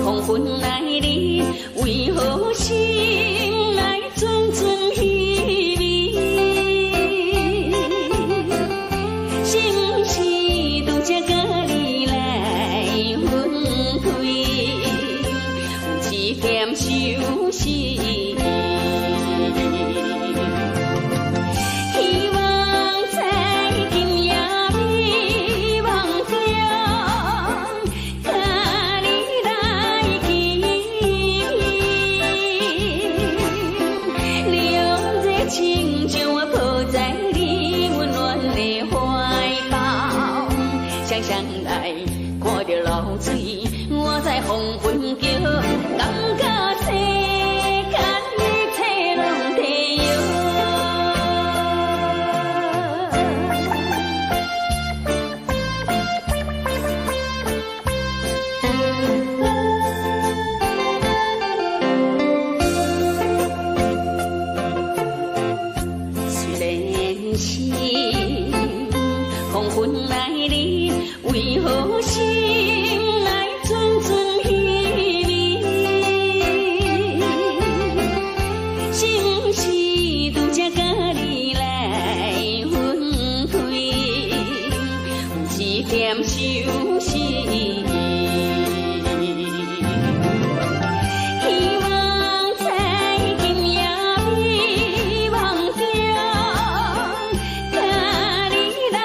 黄昏来临，为何心内阵阵稀微？是不是拄则甲你来分开？有一点相思。我在黄昏桥，感觉世间一切拢地虽然是黄昏来临，为何心？相思，希望在今夜美梦中，甲你来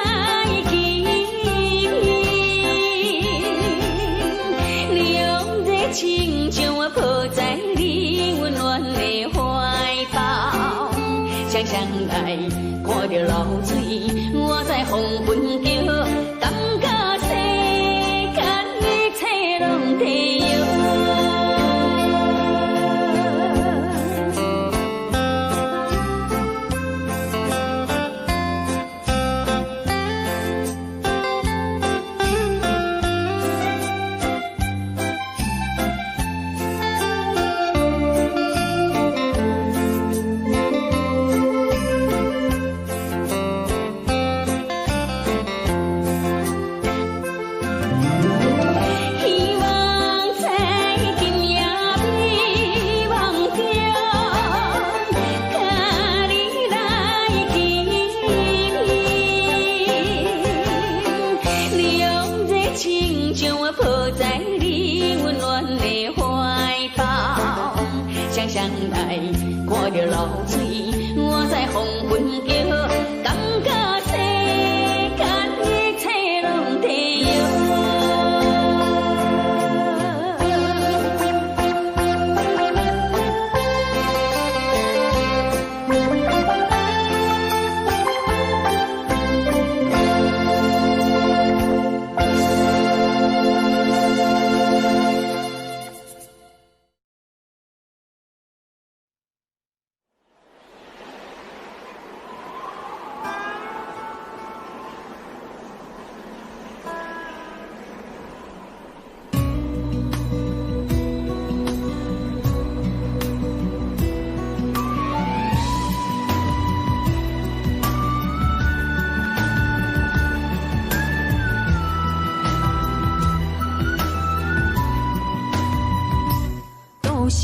见面，凉热情将我抱在你温暖的怀抱，双双来看着流水，我在黄昏桥。感觉世间一切拢地将我抱在你温暖的怀抱，双双来看着流水，我在黄昏桥，感觉世间一切拢地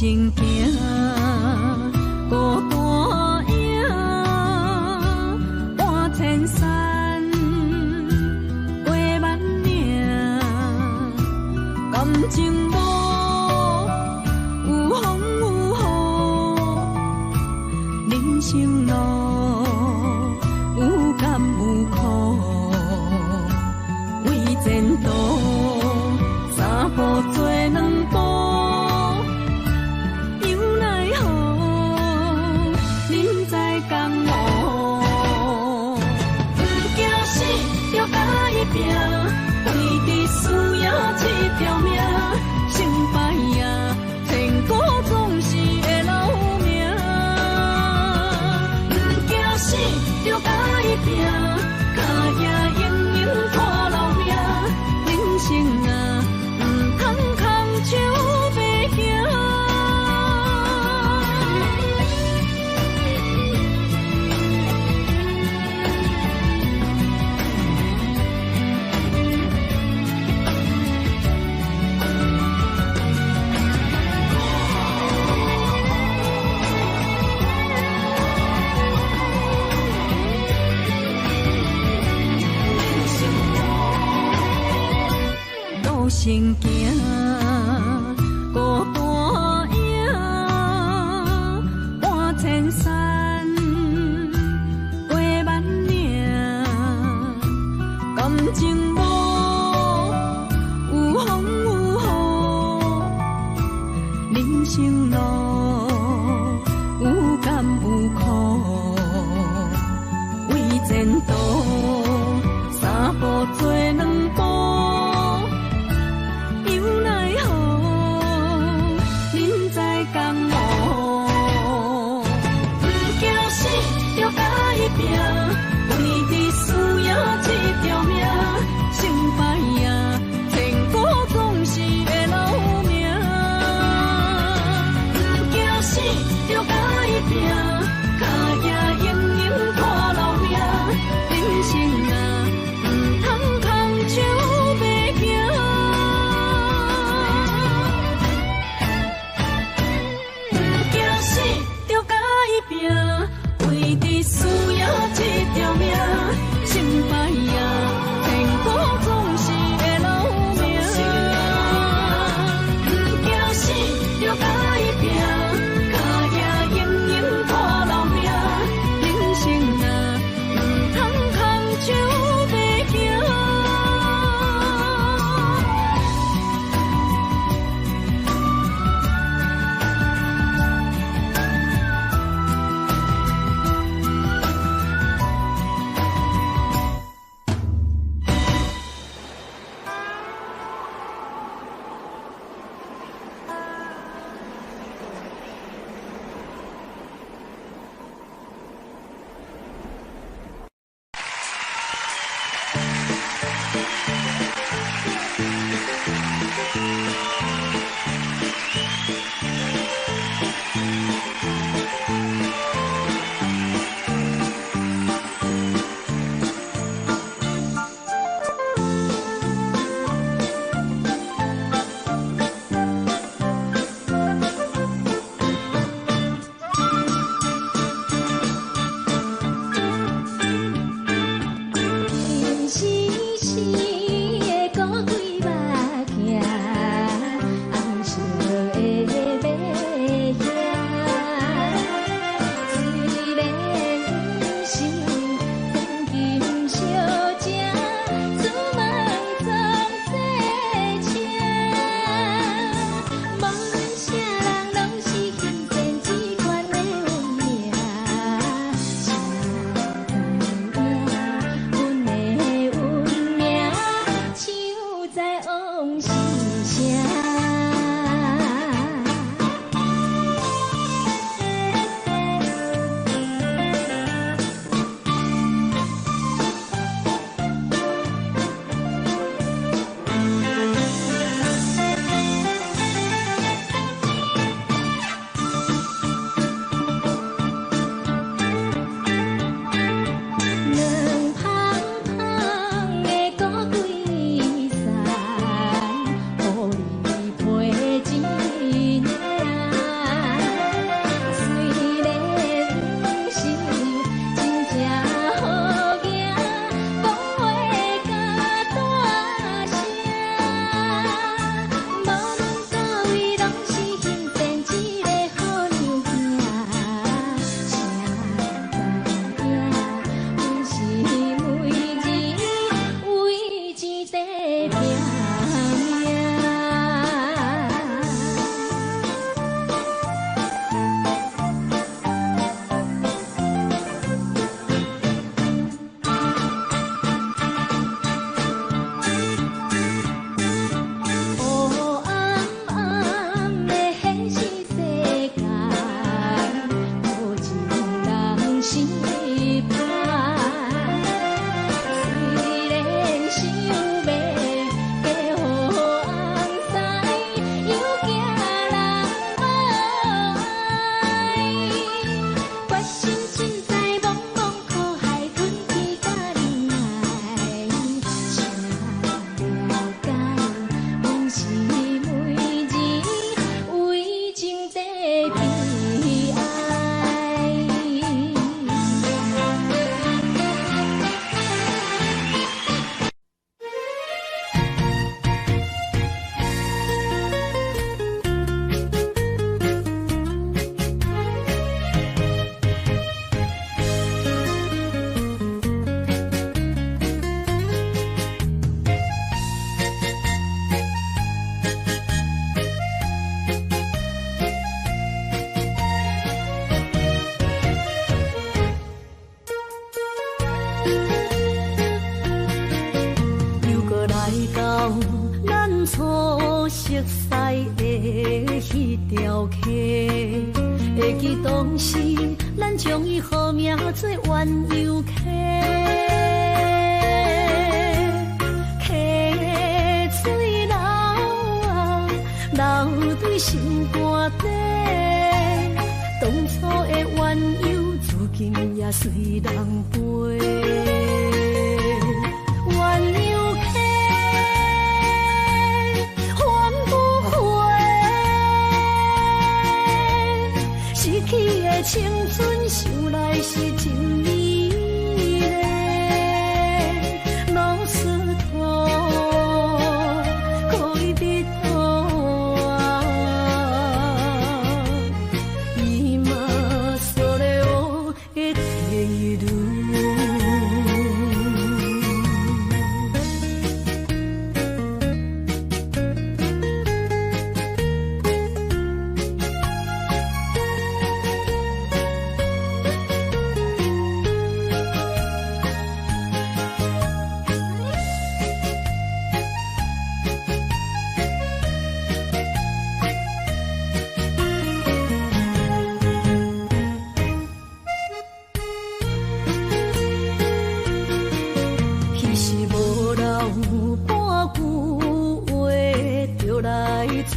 行行，孤单影，半千山，过万岭，感情无有风有雨，人生路有甘有苦，为前途三步做两步。为伫需要一条命，成败呀，千古总是会留名。不惊死，就甲伊拼，脚也硬硬看老命。人生啊，唔通空手白行。生行，孤单影，半千山，过万岭，感情无有风有雨，人生路有甘有苦，为前途三步做两步。熟悉的迄条溪，会记当时咱将伊号名做鸳鸯溪。溪水流啊，流对心肝底。当初的鸳鸯，至今也随人陪。鸳鸯溪，还不回。失去的青春，想来是真美丽。老师徒，可以比途啊，伊嘛所咧我的地路。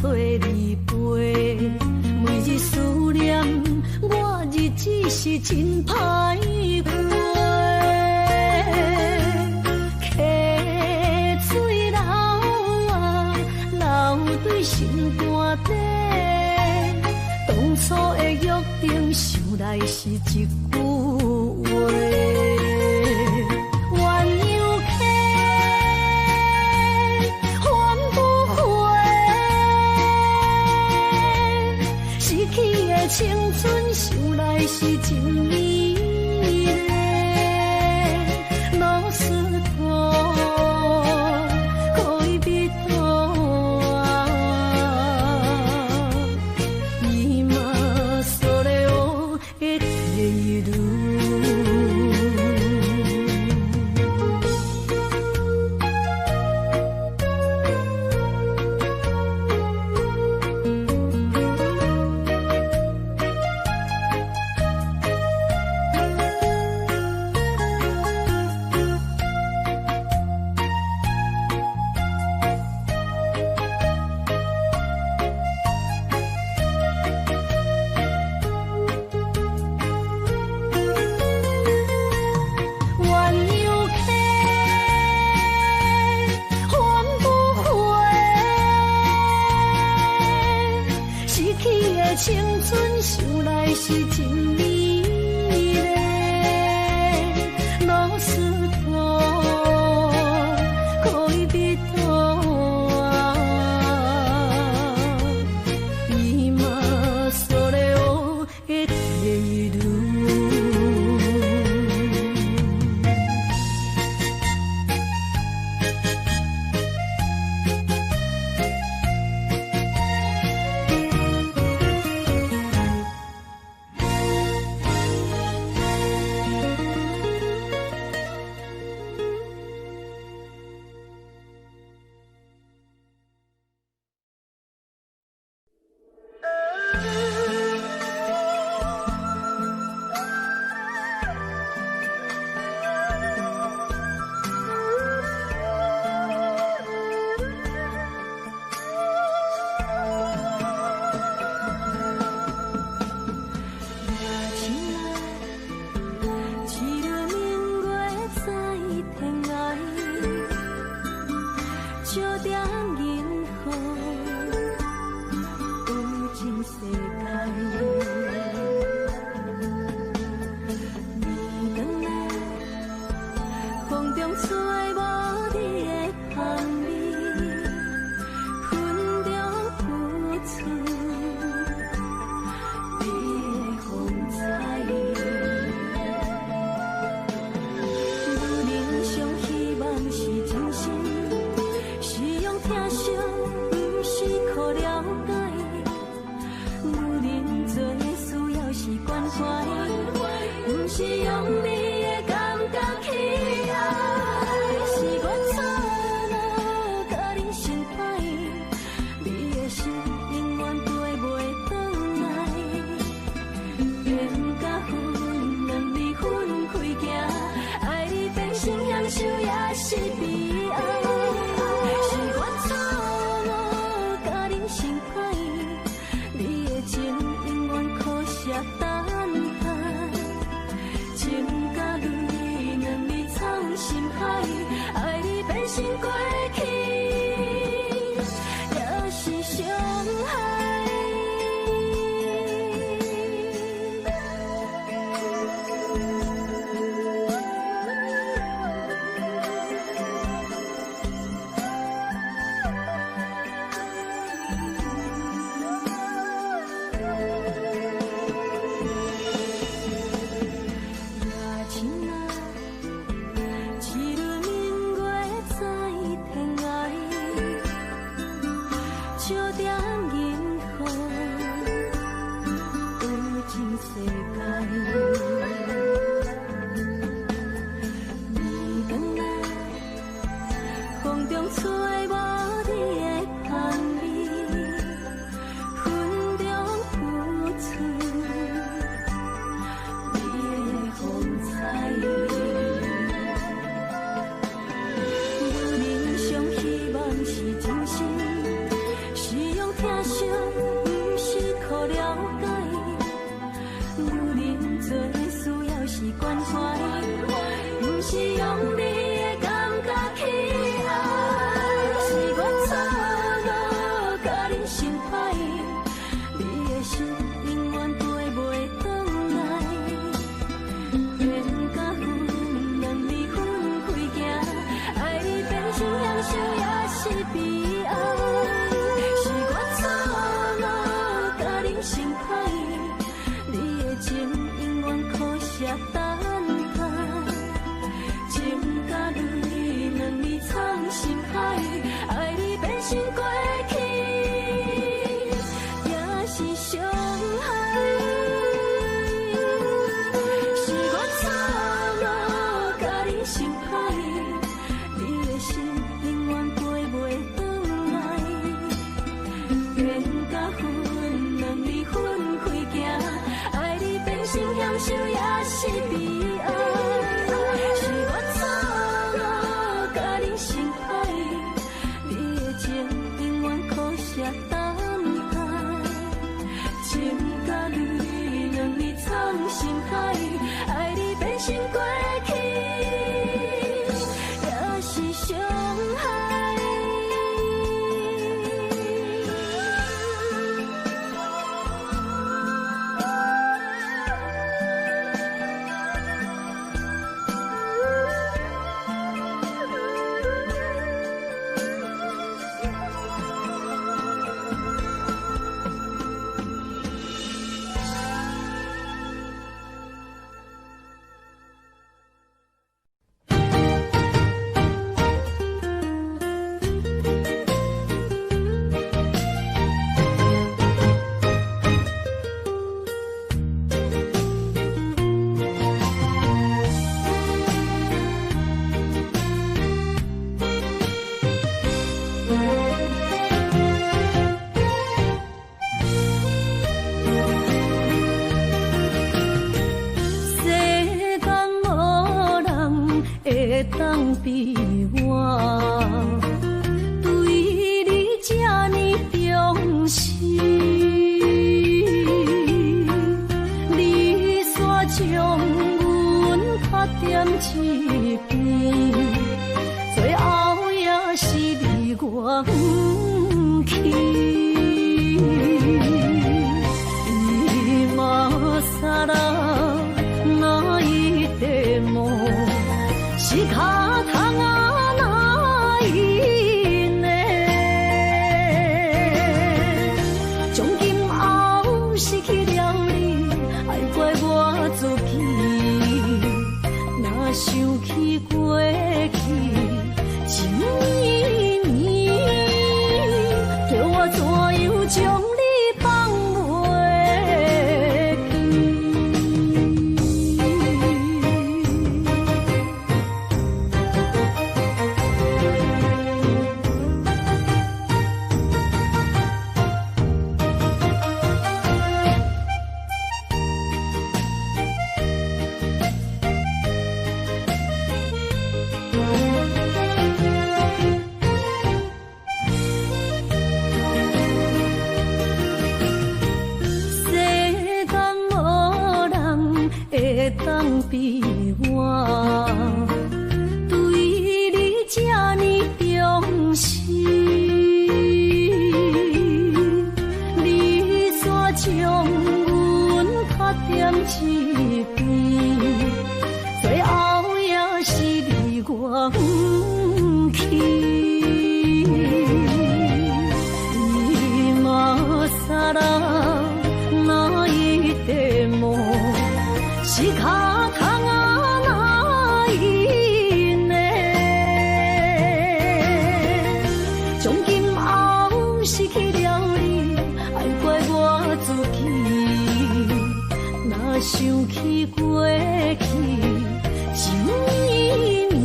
找你陪，每日思念，我日子是真歹过。溪水流啊，流对心肝底。当初的约定，想来是一句话。青春想来是真美丽，老师徒，可以比途啊，伊嘛所咧我的地路。青春想来是真美丽，老师徒，可以比途啊，伊嘛所咧我的地路。小点银河，有情世界。暝光啊，风中吹无你的香味，云中浮出你的风采。我人生希望是真心，是用疼惜，不是靠了解。有人做需要是关怀，不是用你的感觉去爱。是我错误，甲你心歹，你的心永远飞袂转来。缘甲分，两离分开行，爱你变成享受也是悲哀。是我错误，甲你心歹，你的情永远可惜等待。情甲泪，两字藏心海，爱你变成过去，也是伤害。是我错误，甲你心歹，你的心永远飞袂转来。缘甲分，两字分开行，爱你变成享受也是悲哀。是我错误，甲你心歹，你的情永远可惜等待。情甲泪，两字藏心海，爱你变成过去，也是伤害。当比我对你这呢重视，你煞将阮拍点一边，最后也是离我不去。今さら泣いても仕方がないね。从今后失去了你，爱怪我自己。若想起过去情绵绵，叫我怎样将你放袂当比我对你这呢重视，你煞将阮拍点一边，最后也是离我不去。今さら泣いても仕方がない了你，爱怪我自己。若想起过去，情绵绵，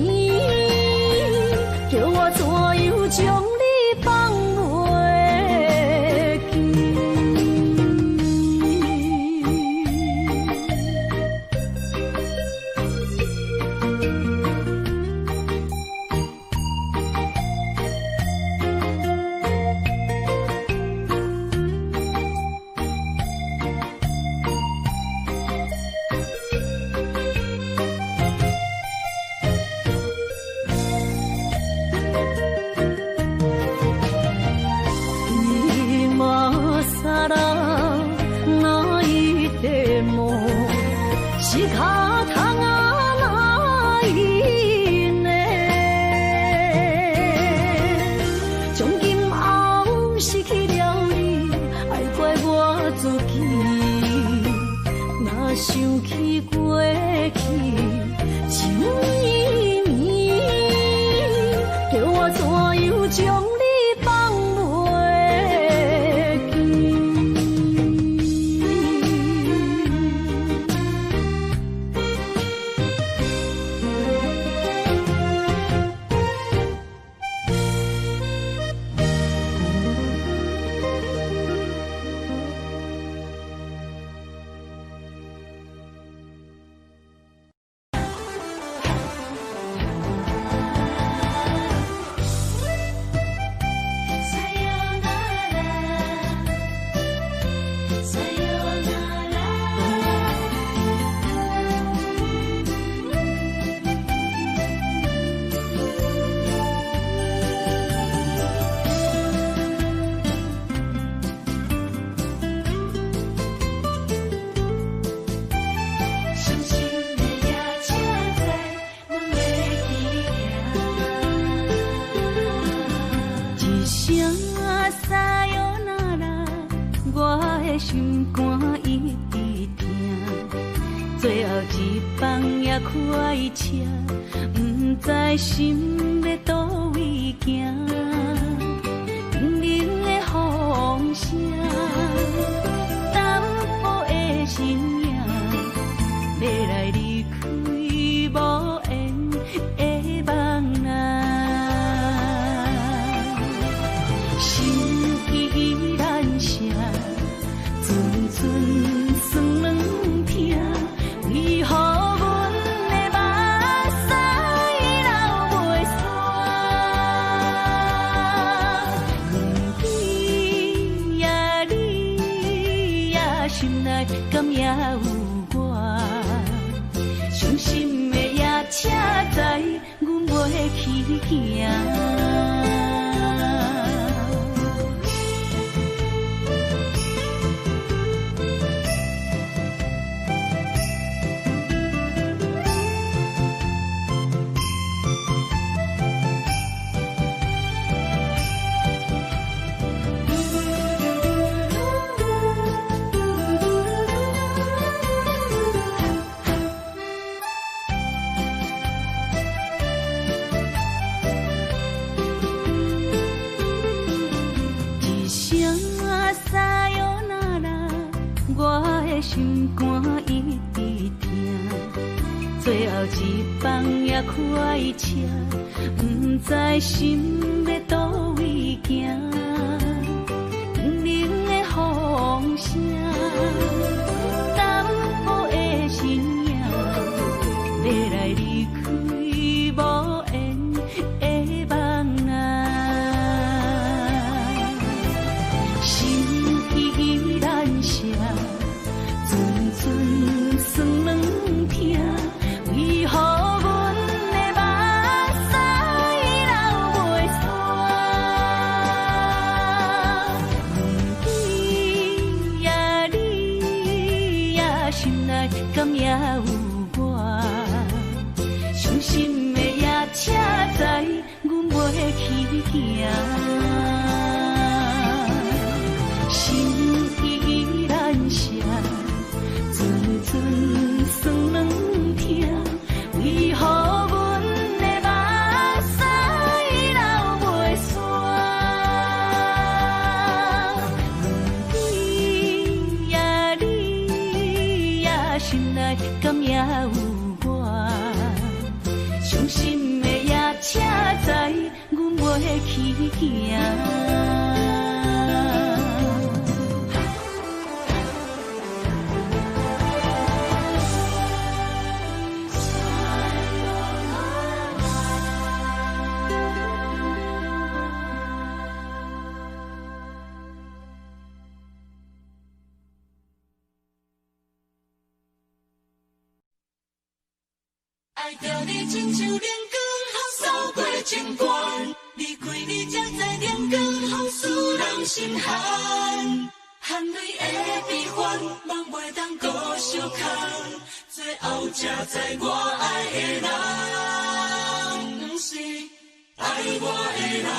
叫我怎样将你放袂记？想起过去，情绵绵，叫我怎样将你放袂心肝一直疼，最后一放也开车，不知心要倒位行，冷冷的风声，淡薄的身影，要来离开无缘的梦啊，心依然舍。阵酸软疼，为何阮的目屎流袂煞？不知呀你呀心内敢也有我？伤心的夜车载，阮袂去行。心肝一直疼，最后一放也开车，不知心要倒位行。冷冷的风声，淡薄的身影，要来离开无缘的梦啊，心依然舍。阵酸软疼，为何阮的目屎流袂煞？不知呀你呀心内敢也有我？伤心的夜车载，阮袂去行。心依然舍。阵酸软疼，为何阮的目屎流袂煞？爱着你亲像阳光，扫过情关。离开你才知阳光风使人心寒。含泪的悲欢，望袂当搁相牵。最后才知我爱的人，不是爱我的人。爱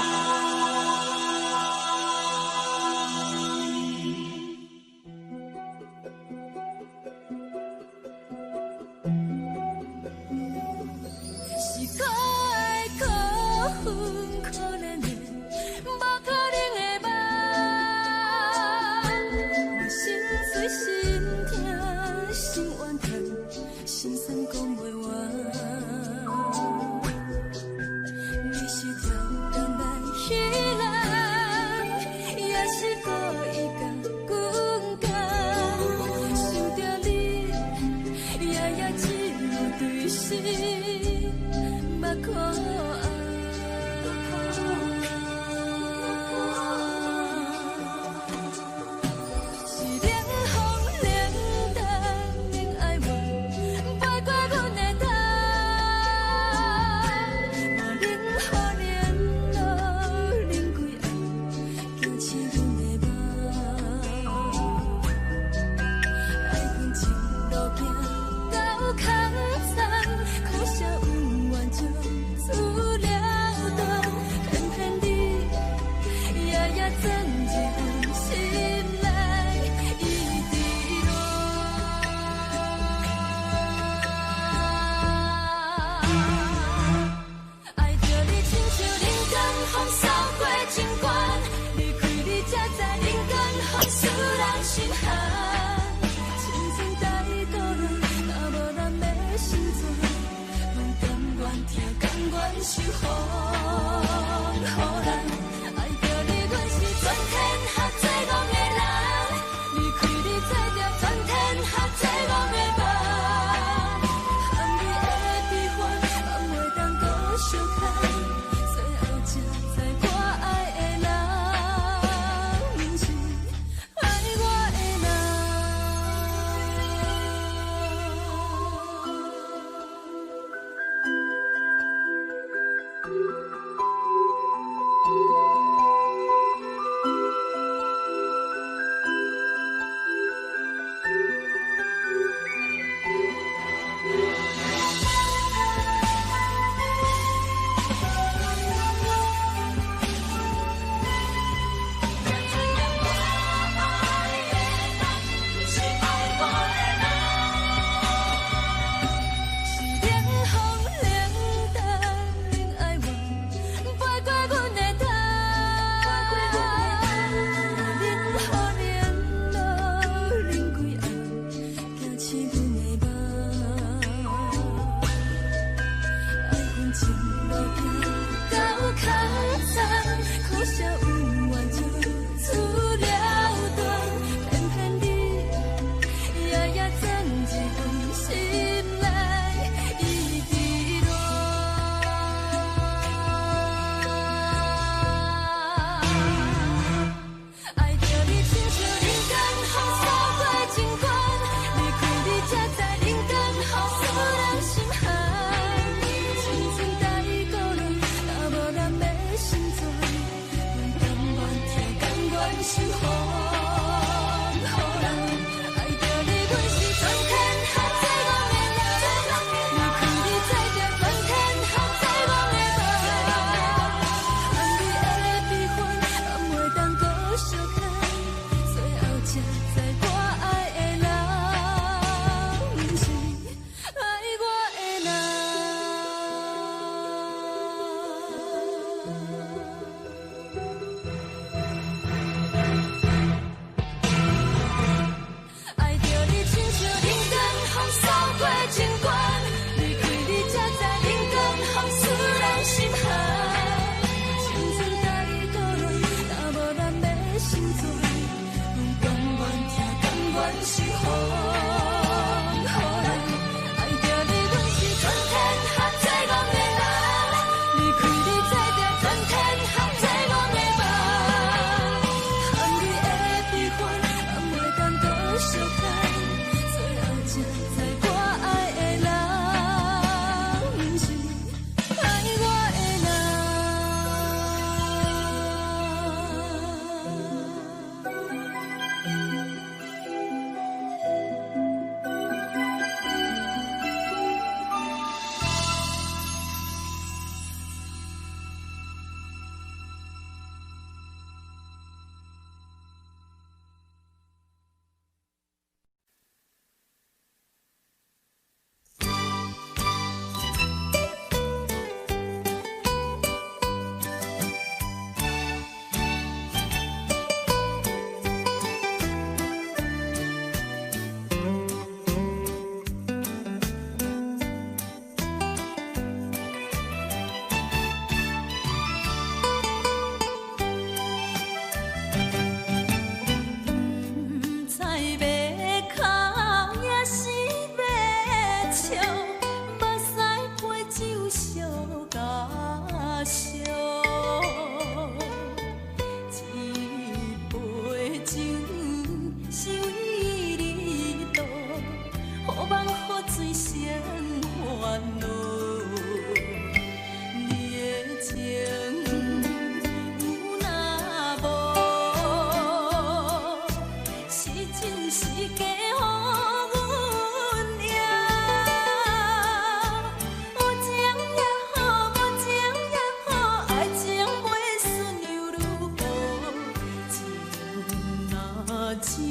酒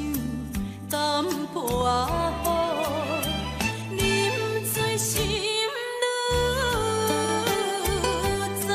淡薄仔好，啉醉心愈糟。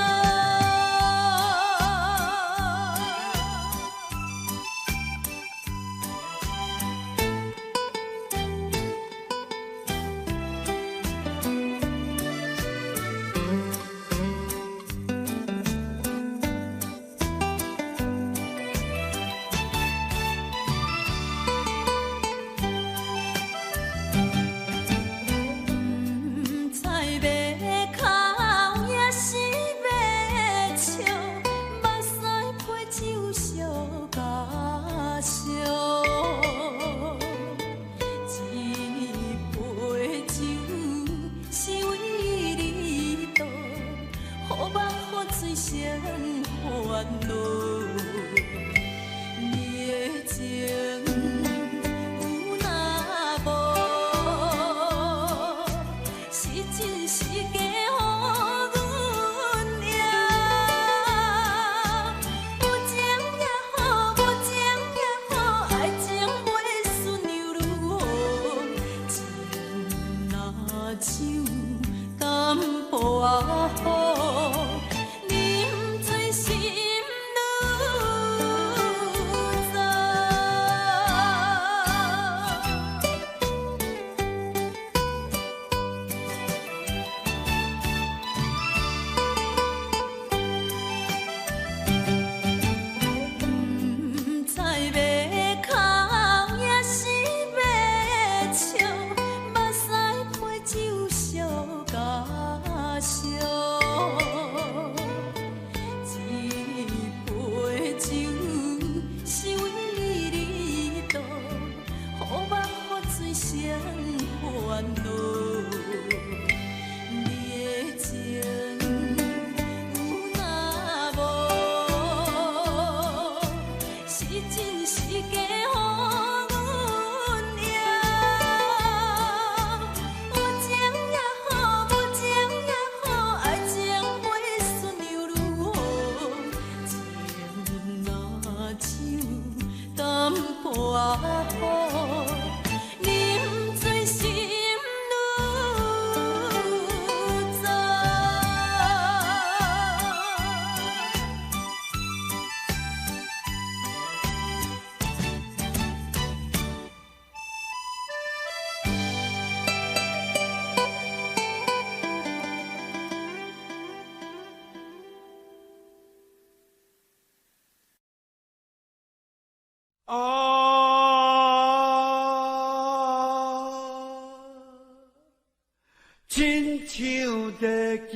亲像在叫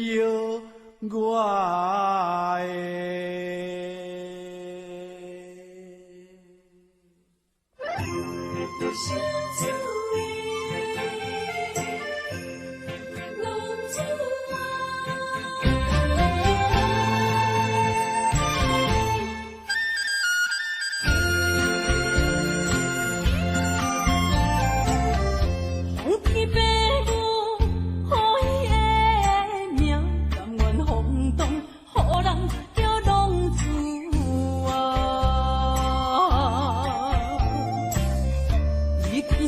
我的。你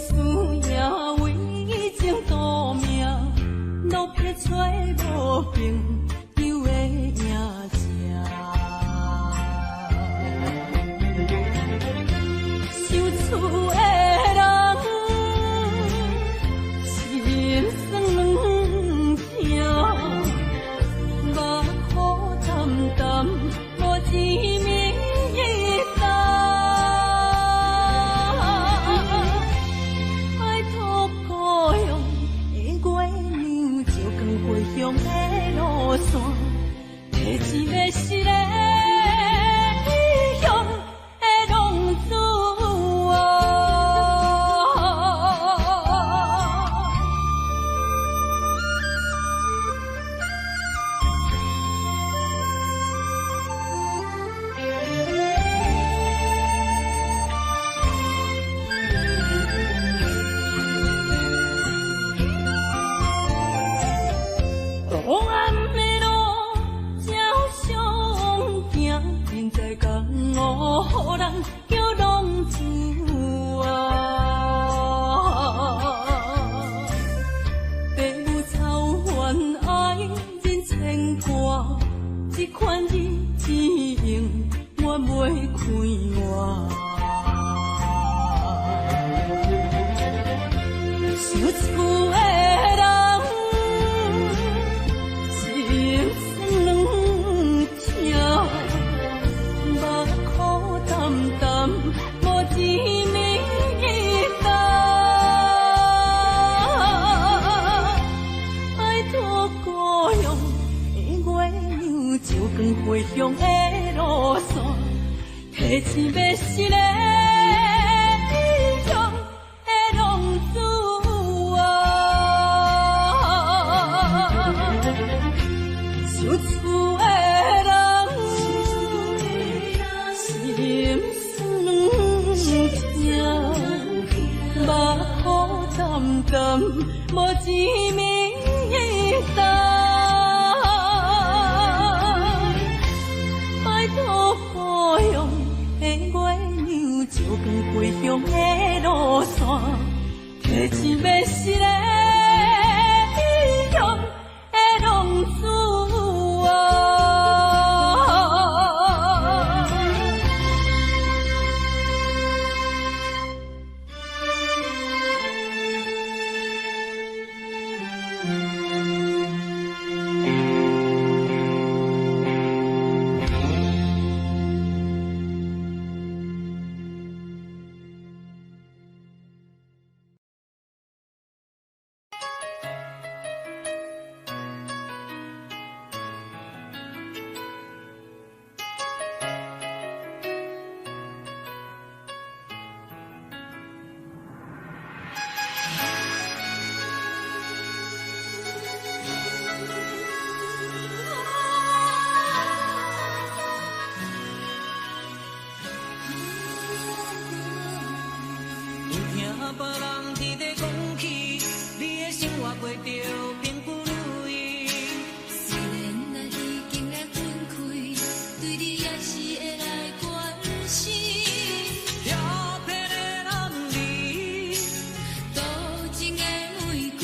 心无一面灯，拜托保佑的月亮照光归乡的路线，提前要失个异乡的浪子啊！别人伫咧讲起，你的生活过着贫富如意。虽然咱已经来分开，对你也是会来关心。漂泊的男儿，多情的玫瑰，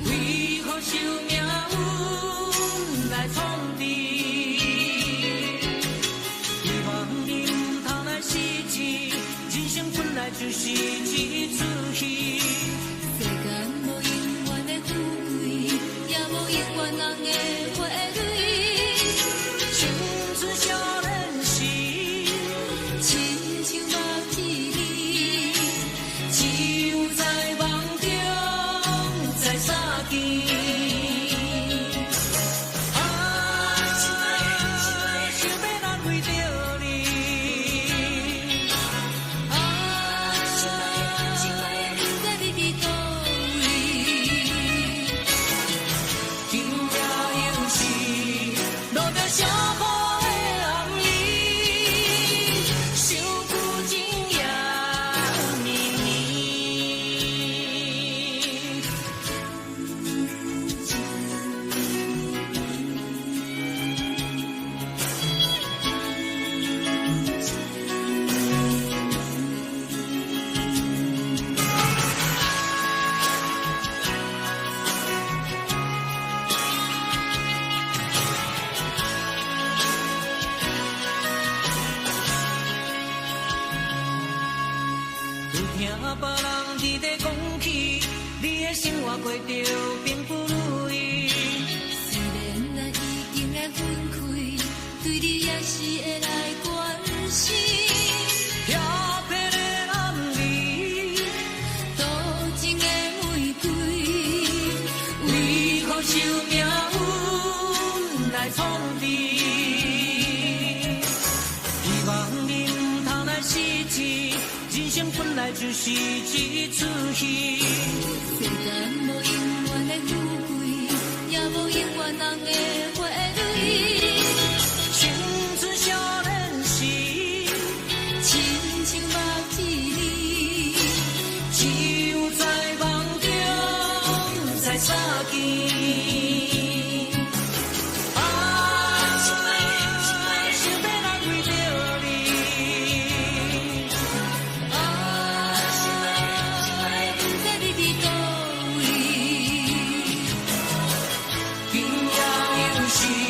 为何受命运来创治？希望你唔通来失志，人生本来就是一出戏。世间无永远的富贵，也无永远人的花蕊。青春少年时，亲像目睭里，只有在梦中在相见。听别人伫咧讲起，你的生活过着贫富如意。虽然咱已经来分开，对你也是会来关心。漂泊的男儿，多情的玫瑰，为何受命运来创治？希望你唔通来失志。人生本来就是一出戏，世间无永远的富贵，也无永远人的花蕊。青春少年时，亲像目睭里，只有在梦中才相见。是。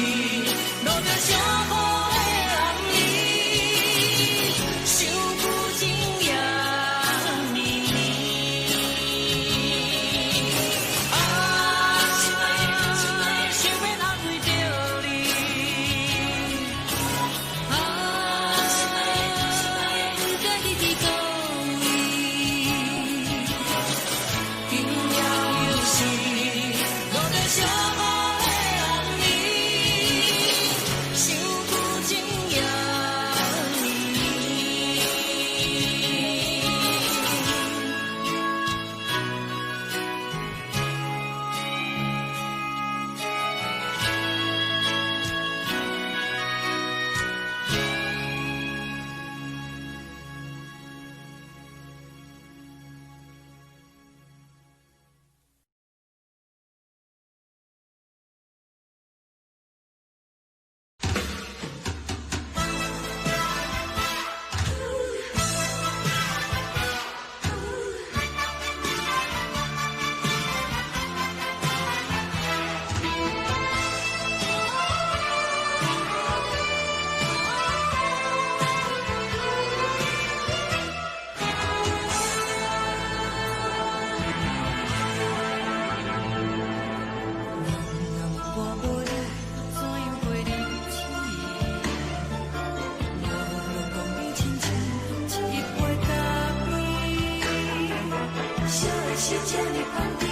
是这呢放甜，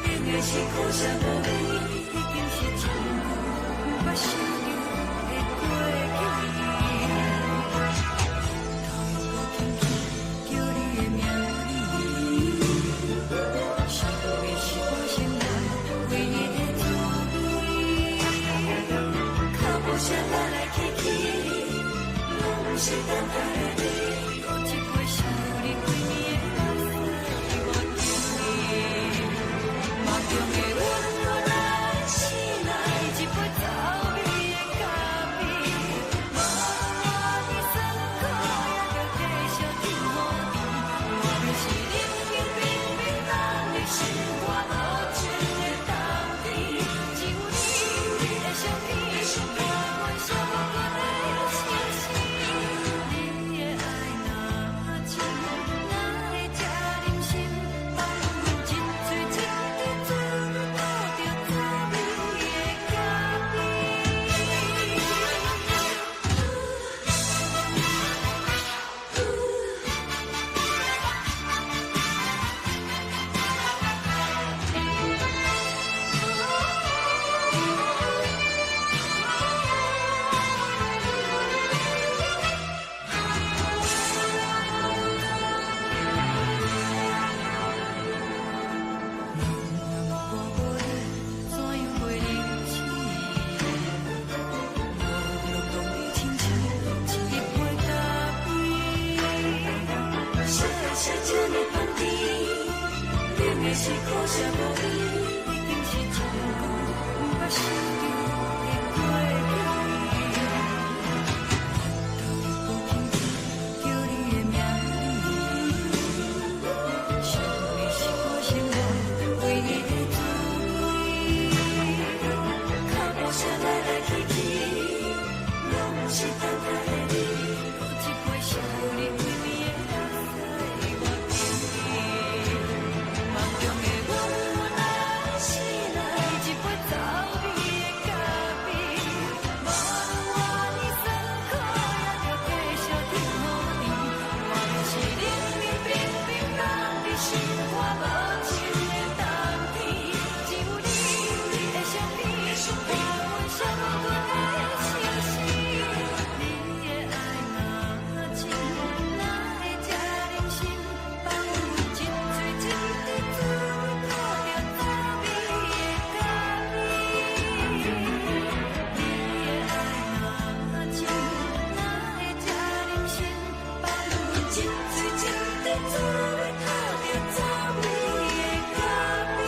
冷的是苦涩无味，已经是真久不想着的过去。头又无轻轻叫你的名字，想的是我心内唯一的滋味，脚步声来来去去，拢是等待的你，搁一回想你几年的目屎我甜蜜，梦中的阮我来醒来，一杯走味的咖啡，无我的酸苦也着继续甜好甜，我就是冷冰冰冰冷的心肝无情的冬天，只有你的相片，伴阮寂寞过的星星，你的爱若真，哪会这忍心，放阮一嘴一滴水，倒着滋味的咖怎样袂忍心？无路当你亲像一杯咖啡，小的是这呢放甜，冷的是苦涩无味，已经是真久不想着的过去。头又无轻轻叫你的名字，想的是我心内唯一的滋味，脚步声来来去去，拢是等待的你，搁一杯想你几年的目屎我甜蜜，梦中的阮我来醒来，一杯走味的咖啡，无论我的酸苦也着继续甜好甜，我就是冷冷冰冰冷的心肝无情的冬天，只有你的相片，伴阮寂寞过的星星，你的爱若真，哪会这忍心，放阮一嘴一滴水，倒着滋味的咖啡，你的爱若真，哪会这忍心，放阮一嘴一滴水，倒着滋味的咖啡。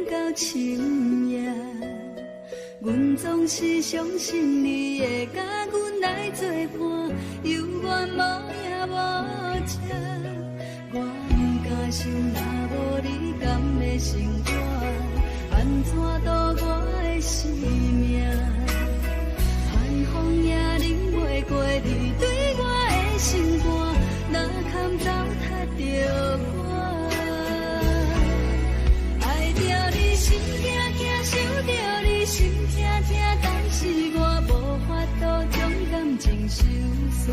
到深夜，阮总是相信你会甲阮来作伴，犹原无影无迹。我不敢想，若无你甘的生活，安怎度我的生命？寒风也忍袂过你对我的心肝，哪堪糟蹋着我？爱着你心惊惊，想着你心痛痛，但是我无法度将感情收煞。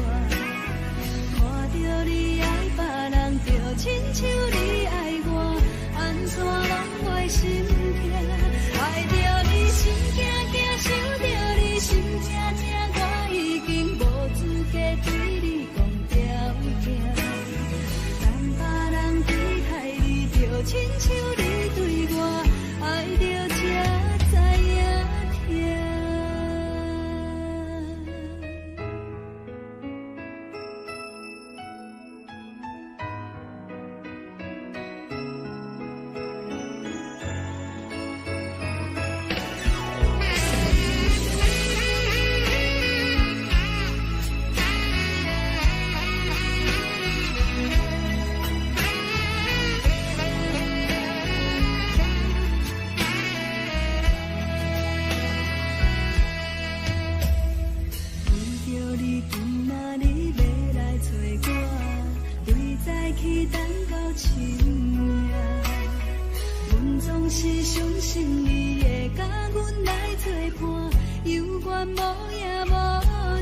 看着你爱别人，就亲像你爱我，安怎拢会心痛？爱着你心惊惊，想着你心痛痛，我已经无资格对你讲条件。等别人对待你，就亲像你对我，爱着才知影痛。是相信你会甲阮来作伴，犹原无影无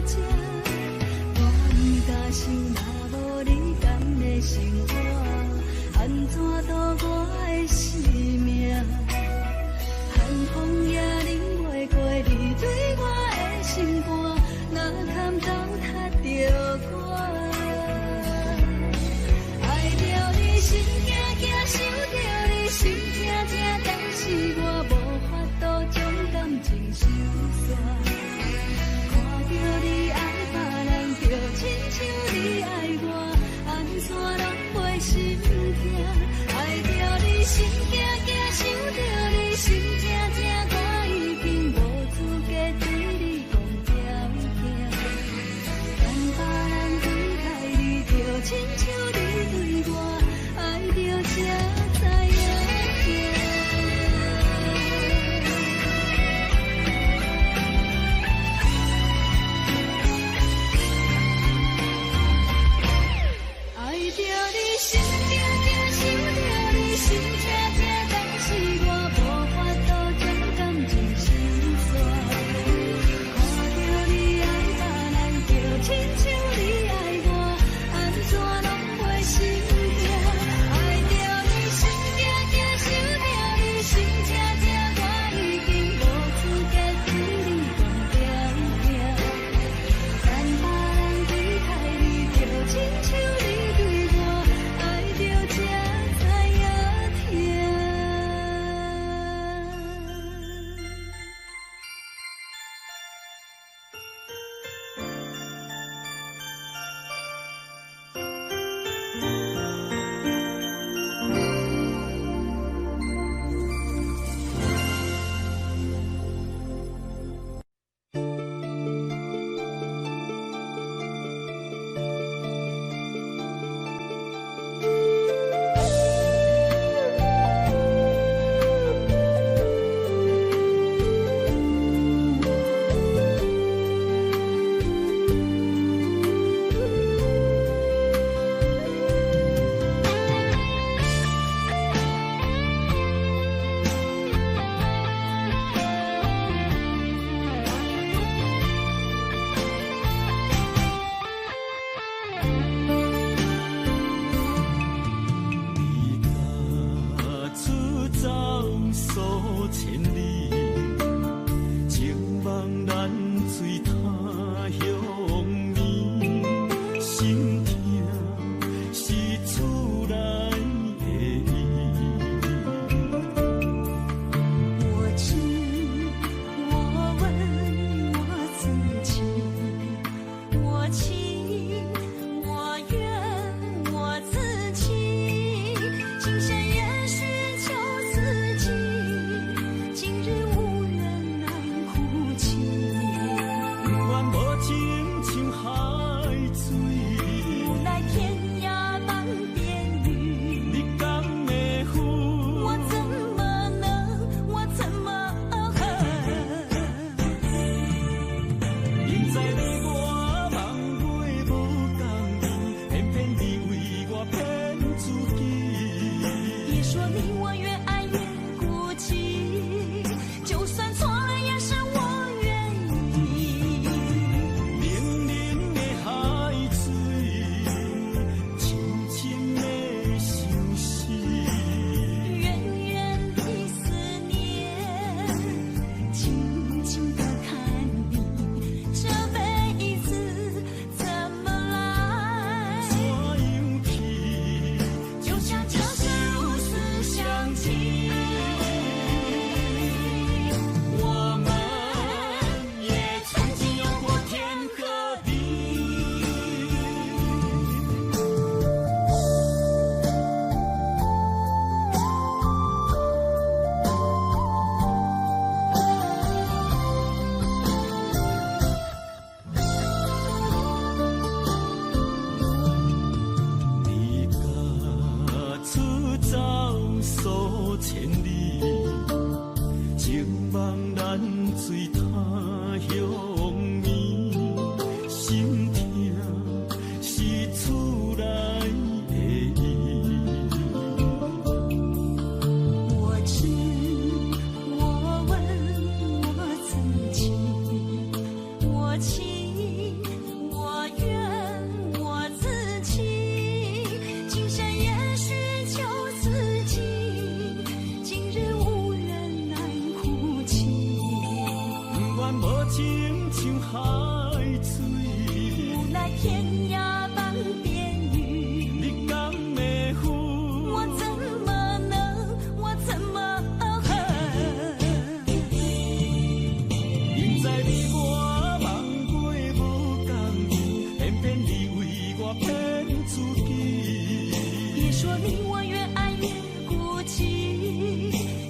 迹。我不敢想，若无你甘的生活，安怎度我的生命？寒风也忍袂过你对我的心肝，哪堪糟蹋着我？爱着你心惊惊，想着你心痛痛，但是我无法度将感情收煞。看着你爱别人，就亲像你爱我，安怎拢袂心痛？爱着你心惊惊，想着你心痛痛，我已经无资格对你讲条件。等别人对待你，就亲像你对我，爱着才知影痛。爱着你心惊惊，想着你心痛痛，但是我无法度将感情收煞。看着你爱别人，就亲像你爱我，安怎拢袂心痛？爱着你心惊惊，想着你心痛痛，我已经无资格对你讲条件。等别人对待你，就亲像你对我，爱着才知影痛。情深也许求自己。情像海水，无奈天涯半边雨。你敢会负？我怎么能？我怎么恨？明知你我梦过无共阵，偏偏你为我骗自己。别说你我越爱越孤寂，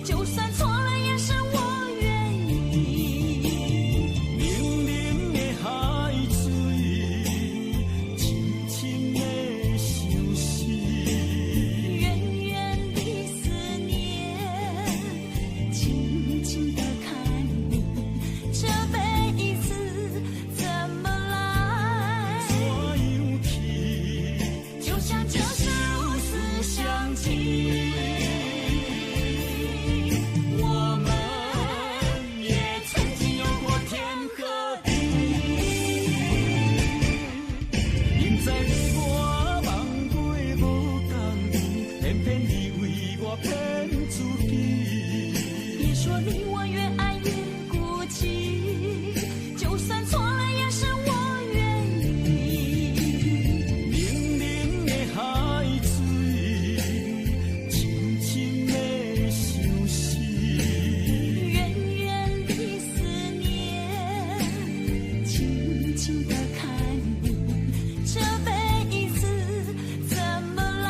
就算错了也是我愿意。冷冷的海水，深深的相思。远远的思念，静静的看你，这辈子怎么来？怎样去？就像就是如此相契。我们也曾经有过天和地，明知你我梦过无共阵，偏偏你为我骗自己。别说你我越爱越孤寂，就算错了也是我愿意。冷冷的海水，深深的相思。远远的思念，静静的看你，这辈子怎么来？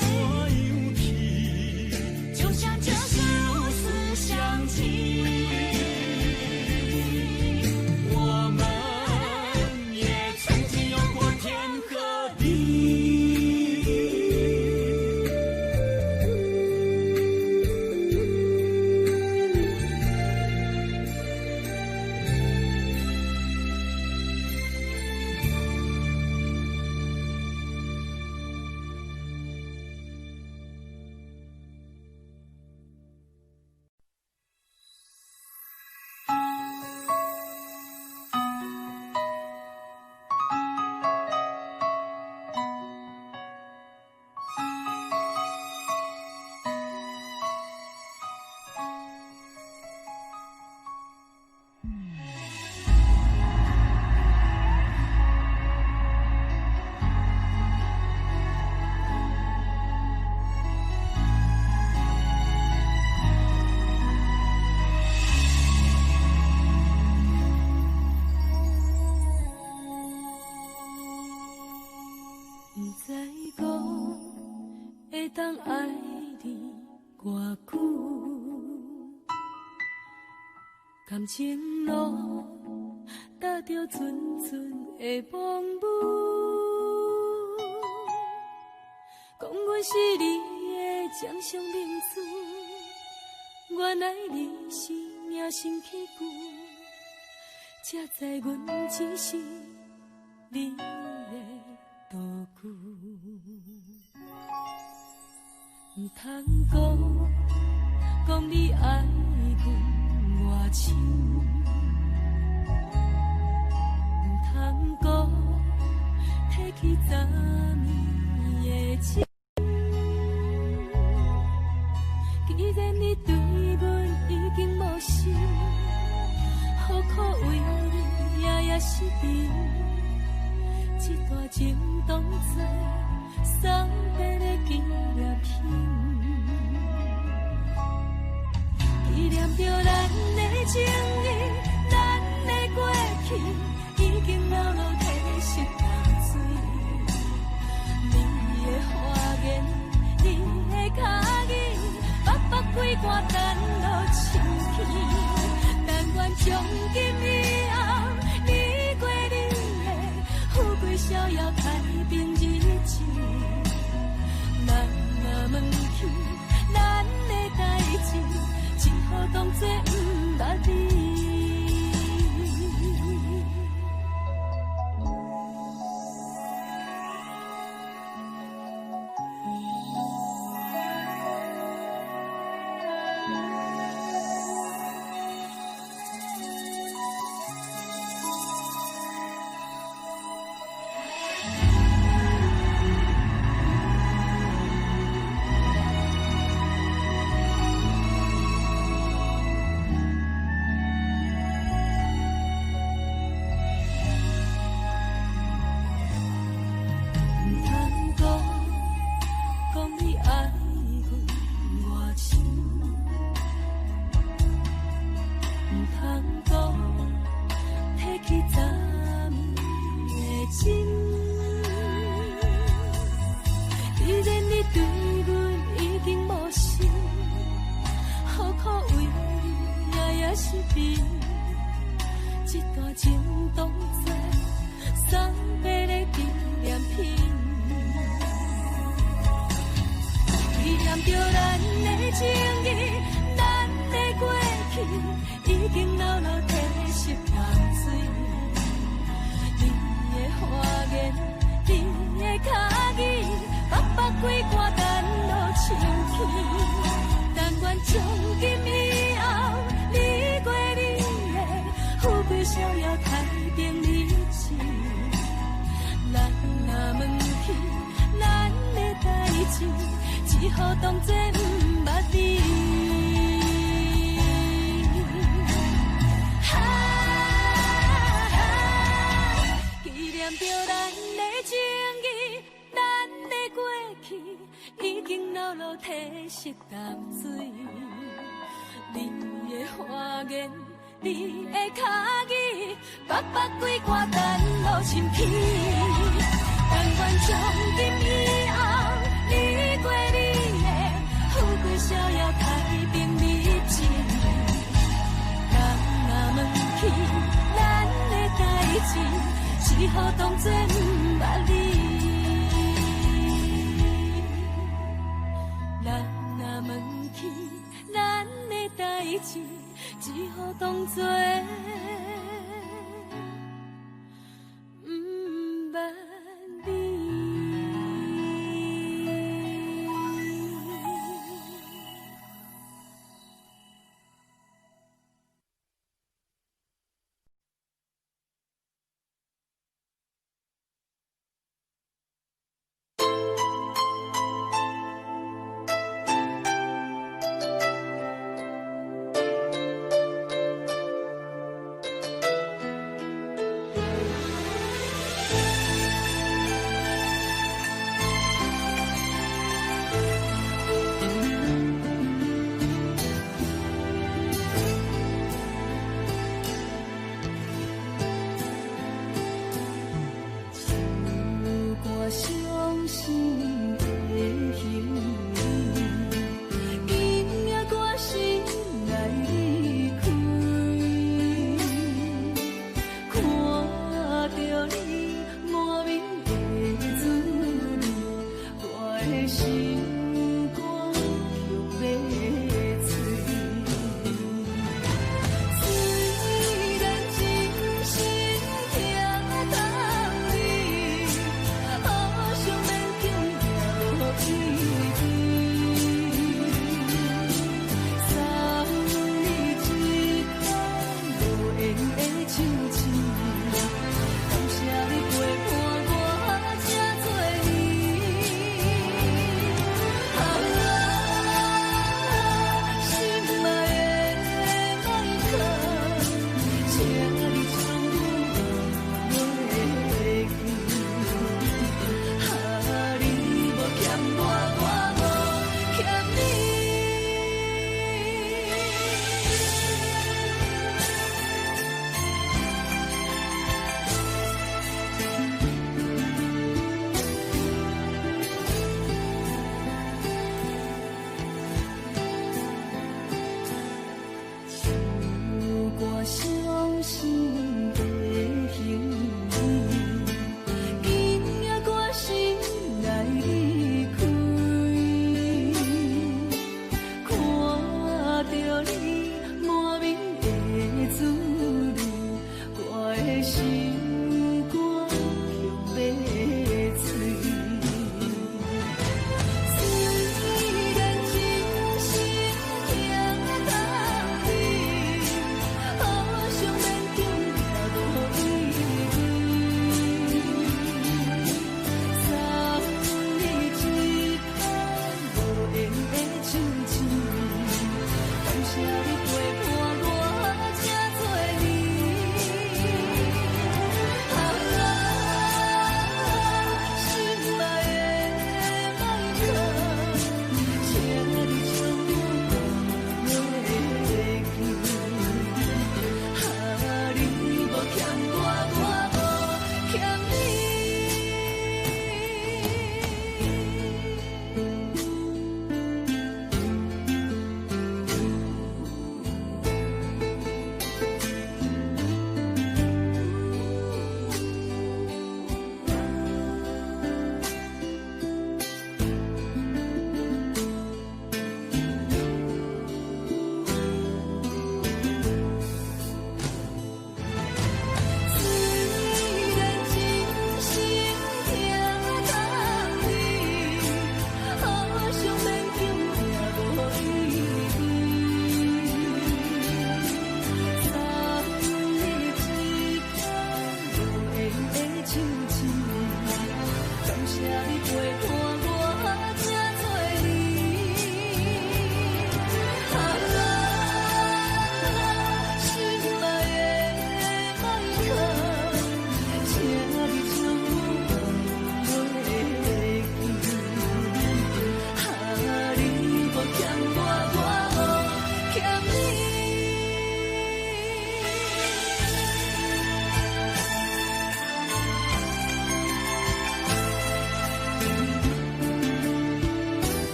怎样去？就像就是如此相契。我们也曾经有过天和地。不知讲会当爱你偌久，感情路踏着阵阵的风雨，讲阮是你的掌上明珠，原来你是命生起句，才知阮只是你的道具。唔通讲你爱阮偌深，唔通讲提起昨暝的情。既然你对阮已经无心，何苦为你夜夜失眠？这段情当作送别的纪念品，纪念着咱的情谊，咱的过去已经了落褪色淡水。你的花言，你的脚印，默默几段等落秋天，但愿从今以后，你过你的富贵逍遥太平日子。咱若问起咱的代志，只好当作不捌你。失眠，一段情当作送别的纪念品。纪念着咱的情谊，咱的过去，已经老老褪色淡水。你的花言，你的脚语，白白几挂等落清气。但愿从今以后，你过你的富贵逍遥，太平日子。咱若问起咱的代志，只好当作不捌你。纪念着咱的情谊，咱的过去，已经老老褪色淡水。你的花言，你的脚语，白白几挂等落深起。但愿从今以后，你过你的富贵逍遥，太平日子。咱若问起咱的代志，只好当作不捌你。咱若问起咱的代志，只好当作不捌你。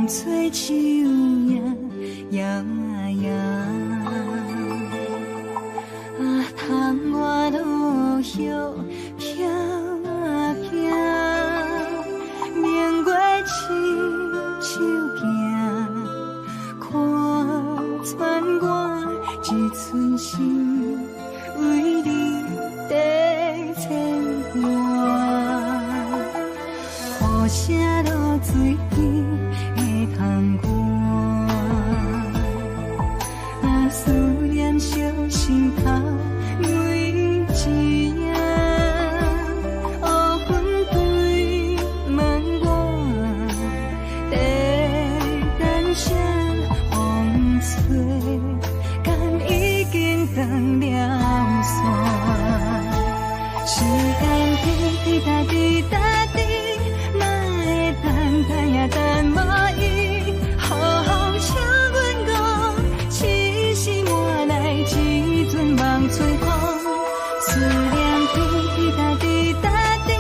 风吹树影摇摇，啊，窗外落叶飘啊飘，明月亲手行，看穿我一寸心，为你在牵挂。雨声落水边的窗外，啊，思念烧心头每一夜。乌云对问我，在等啥风吹，敢已经断了线。时间滴滴答滴答滴。等呀等无伊，好风请阮讲，痴心换来一阵梦吹风。思念滴滴答滴答滴，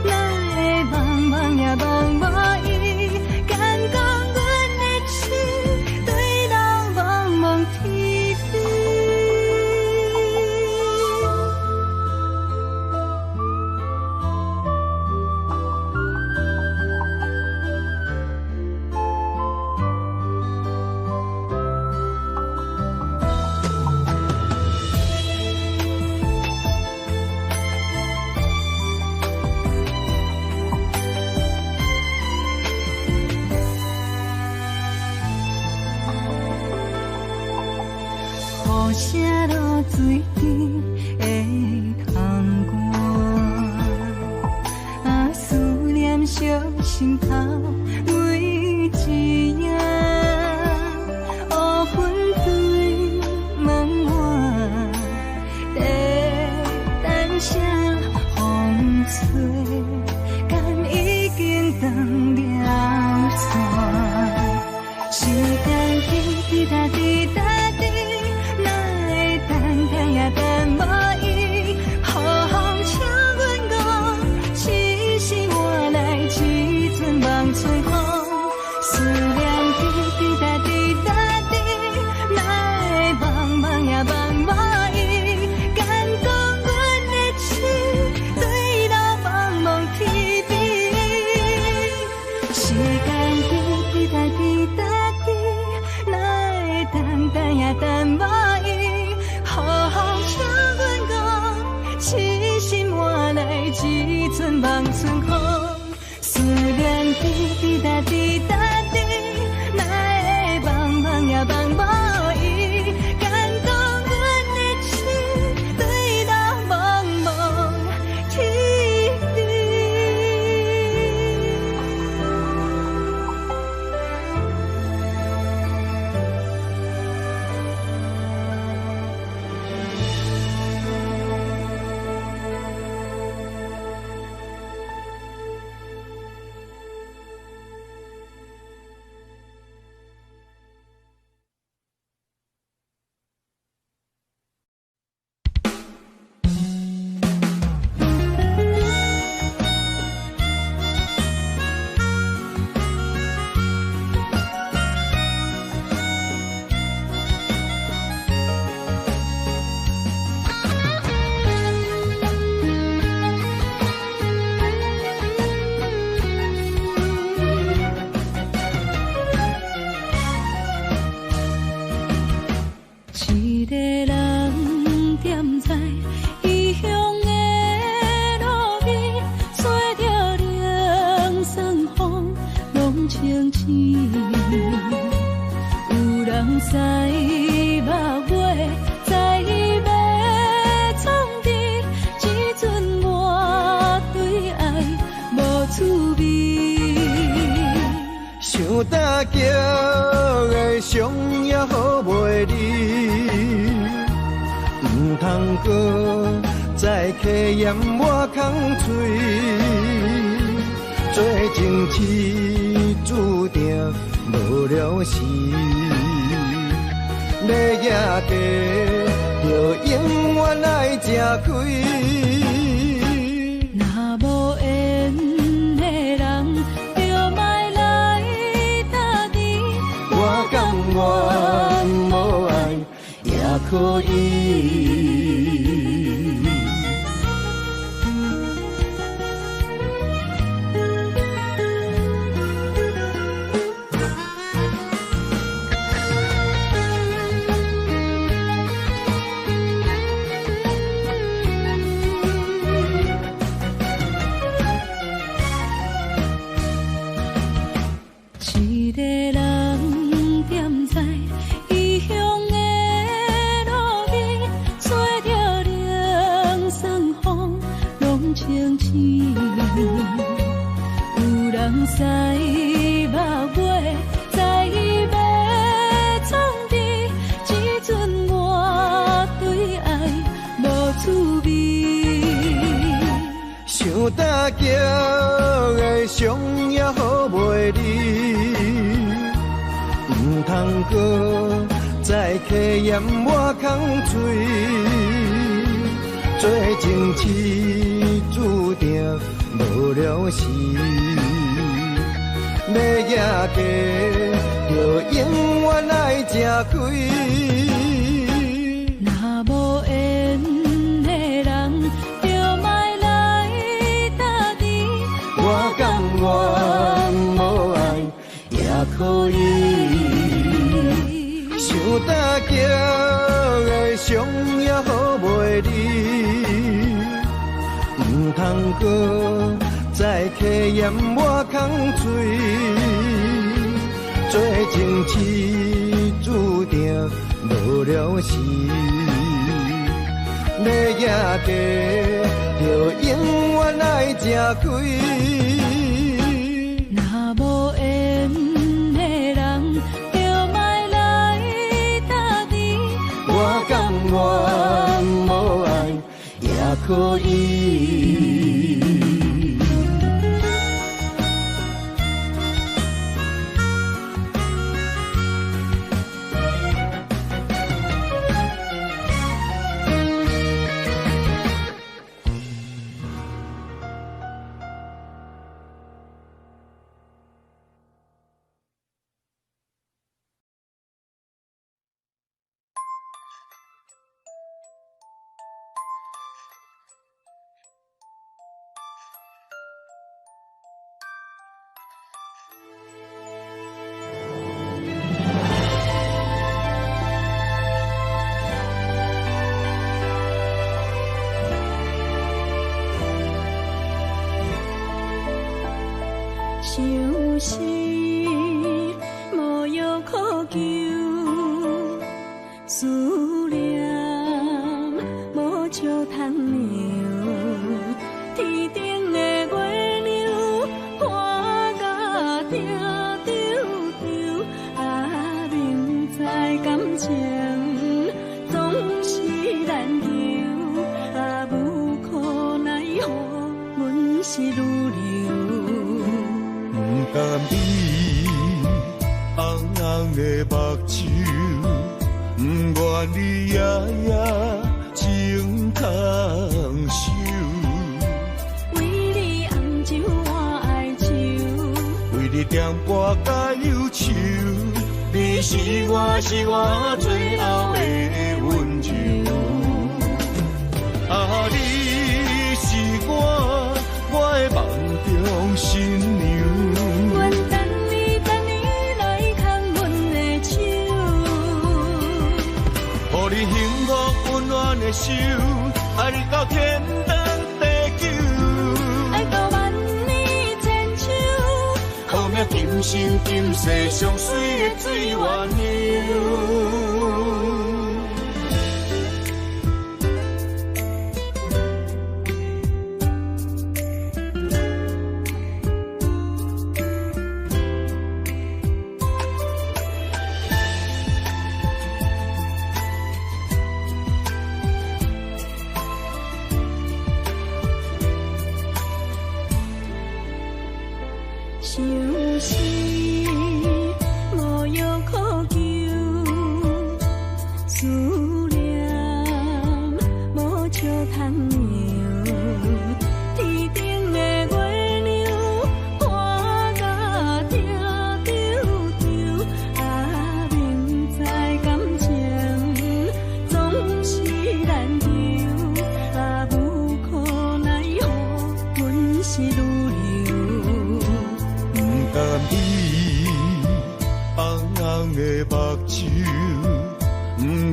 哪会茫茫也茫无伊？敢讲阮的痴，对人茫茫天边。雨声落水边的窗外，啊，思念烧心头每一夜。乌云对问我，在等啥风吹，敢已经断了线。时间滴滴答滴答。等无伊，好风请阮讲，痴心换来一阵梦吹风。思念滴滴答滴答滴，哪会茫茫也茫无伊？敢讲阮的痴，对人茫茫天边。时间滴滴答滴答滴，哪会等也等无伊？好风请阮讲，痴心换来一阵梦春风。思念滴滴答滴答滴，哪会茫茫也茫无伊？敢讲阮的痴，对人茫茫天边。一个人踮在异乡的路边，吹着凉爽风，拢清醒。有人知目尾，知要创治，一阵我对爱无滋味。想搭桥的伤也好袂离，唔通搁再客嫌我空嘴，做情痴注定无了时，要野地就永远爱吃亏。若无缘的人，就莫来等可以。一个人踮在异乡的路边，吹着凉爽风，拢清醒。有人使目尾，在要创治，只准我对爱无滋味。想搭桥的伤也好袂离，唔通搁再客嫌我空嘴，做情痴注定无了时。要野家，就永远爱吃亏。若无缘的人，就莫来搭理。我甘愿无爱也可以，想搭桥的伤也好袂离，唔通搁再客嫌我空嘴，做情痴注定无了时。要野家，就永远爱吃亏。若无缘的人，就莫来搭理。我甘愿无爱也可以。想是无药可救，思念无笑通留。天顶的月亮看甲定丢丢，啊，明知感情总是难求，啊，无可奈何，阮是愈留。不甘你红红的目睭，不愿你夜夜情空守。为你红酒换哀愁，为你点歌甲忧愁，你是我最后的温柔。啊，你是我的梦中新娘。阮等你来牵阮的手，予你幸福温暖的手，爱你到天长地久，爱到万年千秋。好命今生今世上水的水月娘。想是无药可救，人的目睭，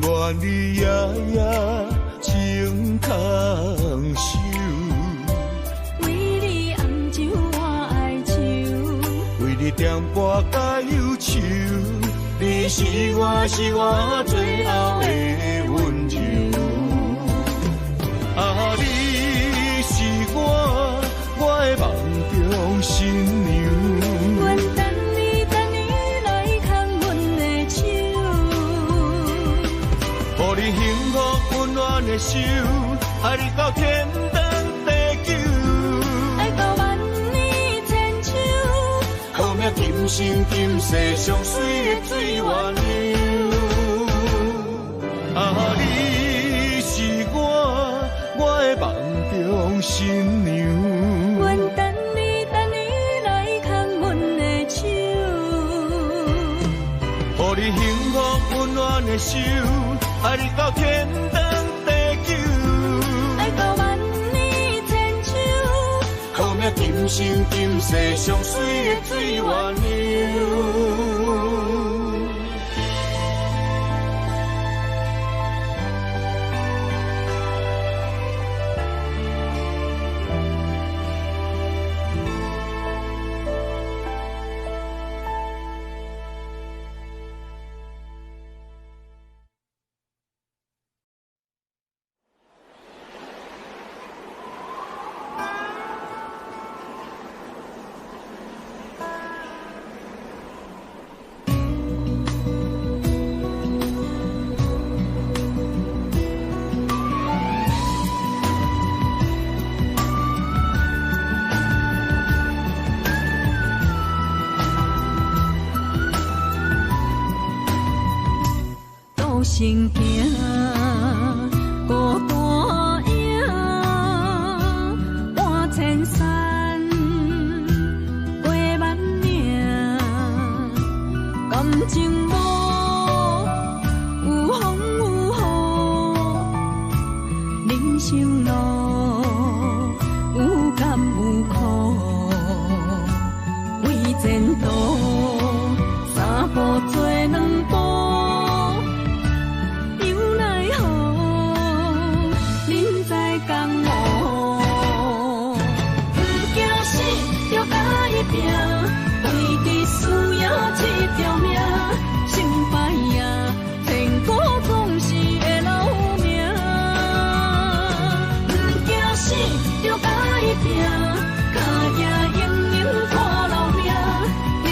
不愿你夜夜情空守。为你红酒我爱酒，为你点歌甲忧愁，你是我最后的温柔。啊，你是我的梦中新娘。愿等你来牵阮的手，予你幸福温暖的手，爱你到天长地久，爱到万年千秋。好命今生今世上水的水鸳鸯。啊，你是我的梦中新娘。愿等你来牵阮的手，予你幸福温暖的手，爱你到天长地久，爱到万年千秋。好命今生今世上水的水鸳鸯。行行，孤单影，半千山，过万岭，感情无有风有雨，人生路有甘有苦，为前途三步做两步。为你需要一条命，成败赢，天高总是会留名。不惊死，就甲伊拼，脚也硬硬看老命。人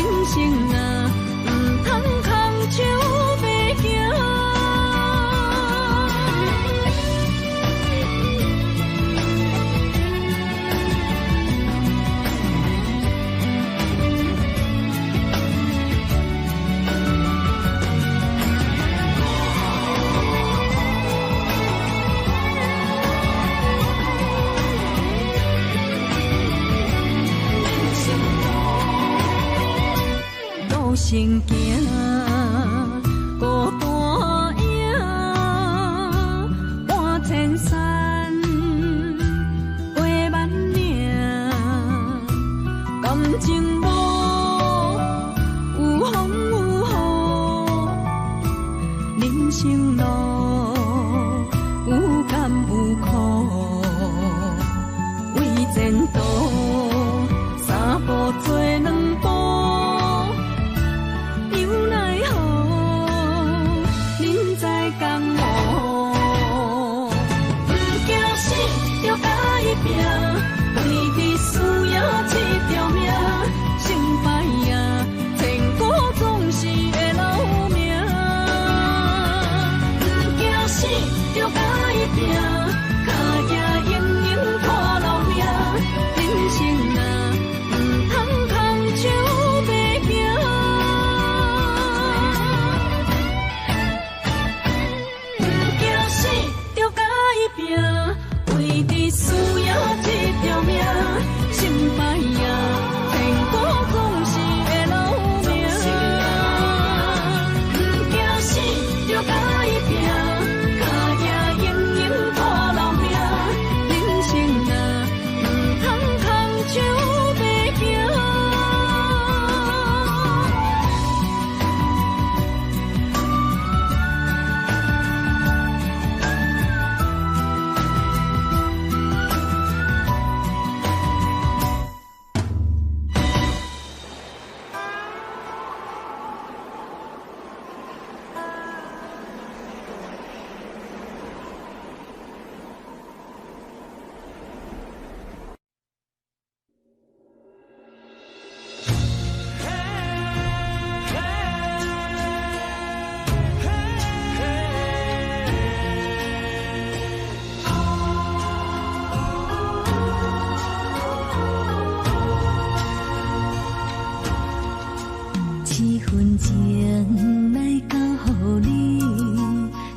情来交予你，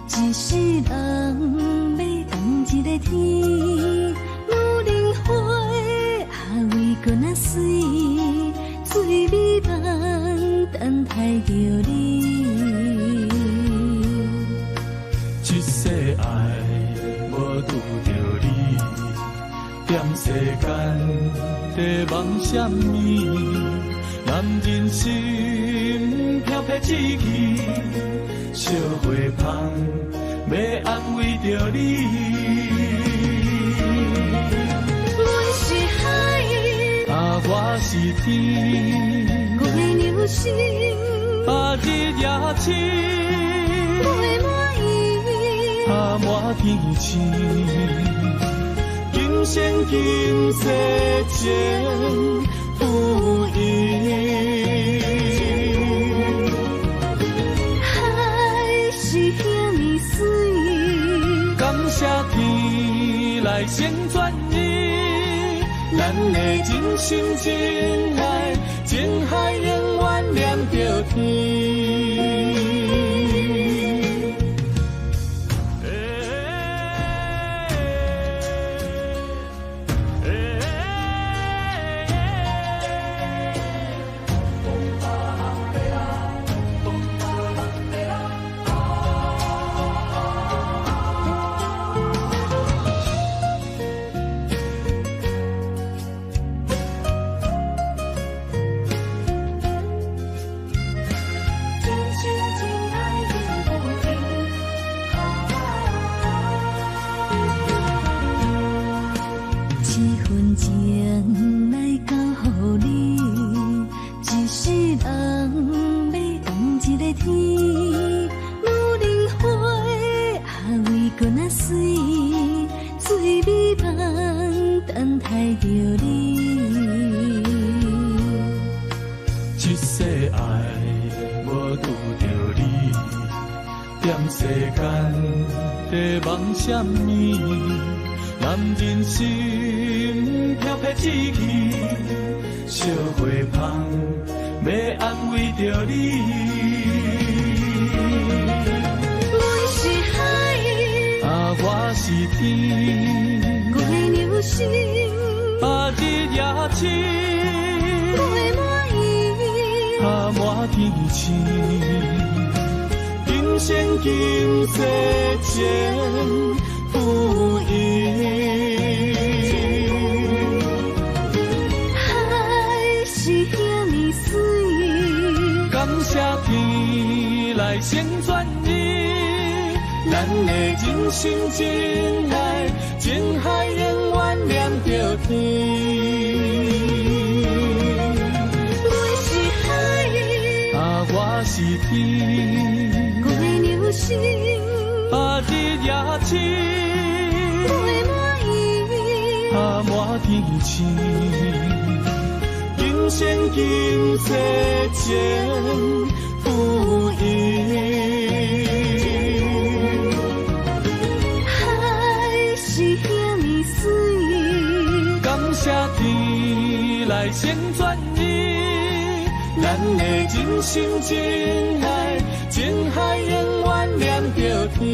一世人要同一个天。女人花啊，为搁那水，水美梦等待着你。一世爱无拄着你，踮世间在梦什么？男人心飘撇志气，小花香要安慰着你。阮是海，啊，我是天，我的流星，啊，日夜星，袂满意，啊，满天星，今生今世情不移。海是遐尼水，感谢天来成全你，咱的真心真爱，情海永远连着天。情来交予你，一世人要同一个天。女人花啊，为搁那水，水美梦等待着你。一世爱无拄着你，踮世间在梦什么？男人心飘撇志气，小花香要安慰着你。阮是海，啊，我是天，我的流星，啊，日夜星，袂满意，啊，满天星，今生今世情不移。海是遐尼水，感谢天来成全你，咱的真心真爱，情海永远连着天。阮是海，啊，我是天，我的流星，啊，日夜星，袂满意，啊，满天星，今生今世情不移。海是遐尼水，感谢天来成全你，咱的真心真爱，情海永远连着天。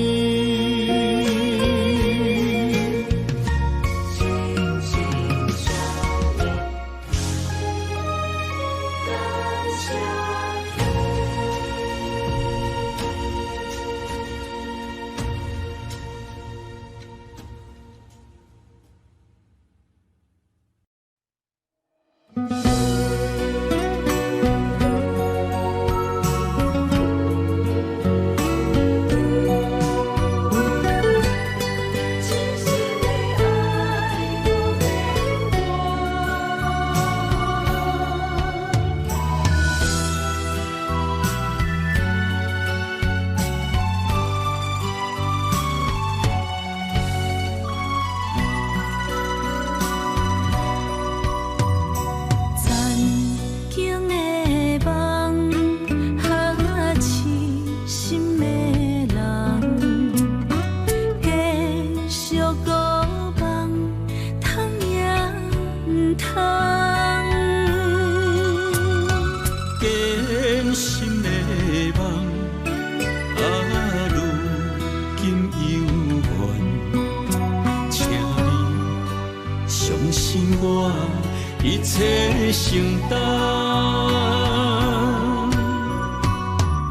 切承担。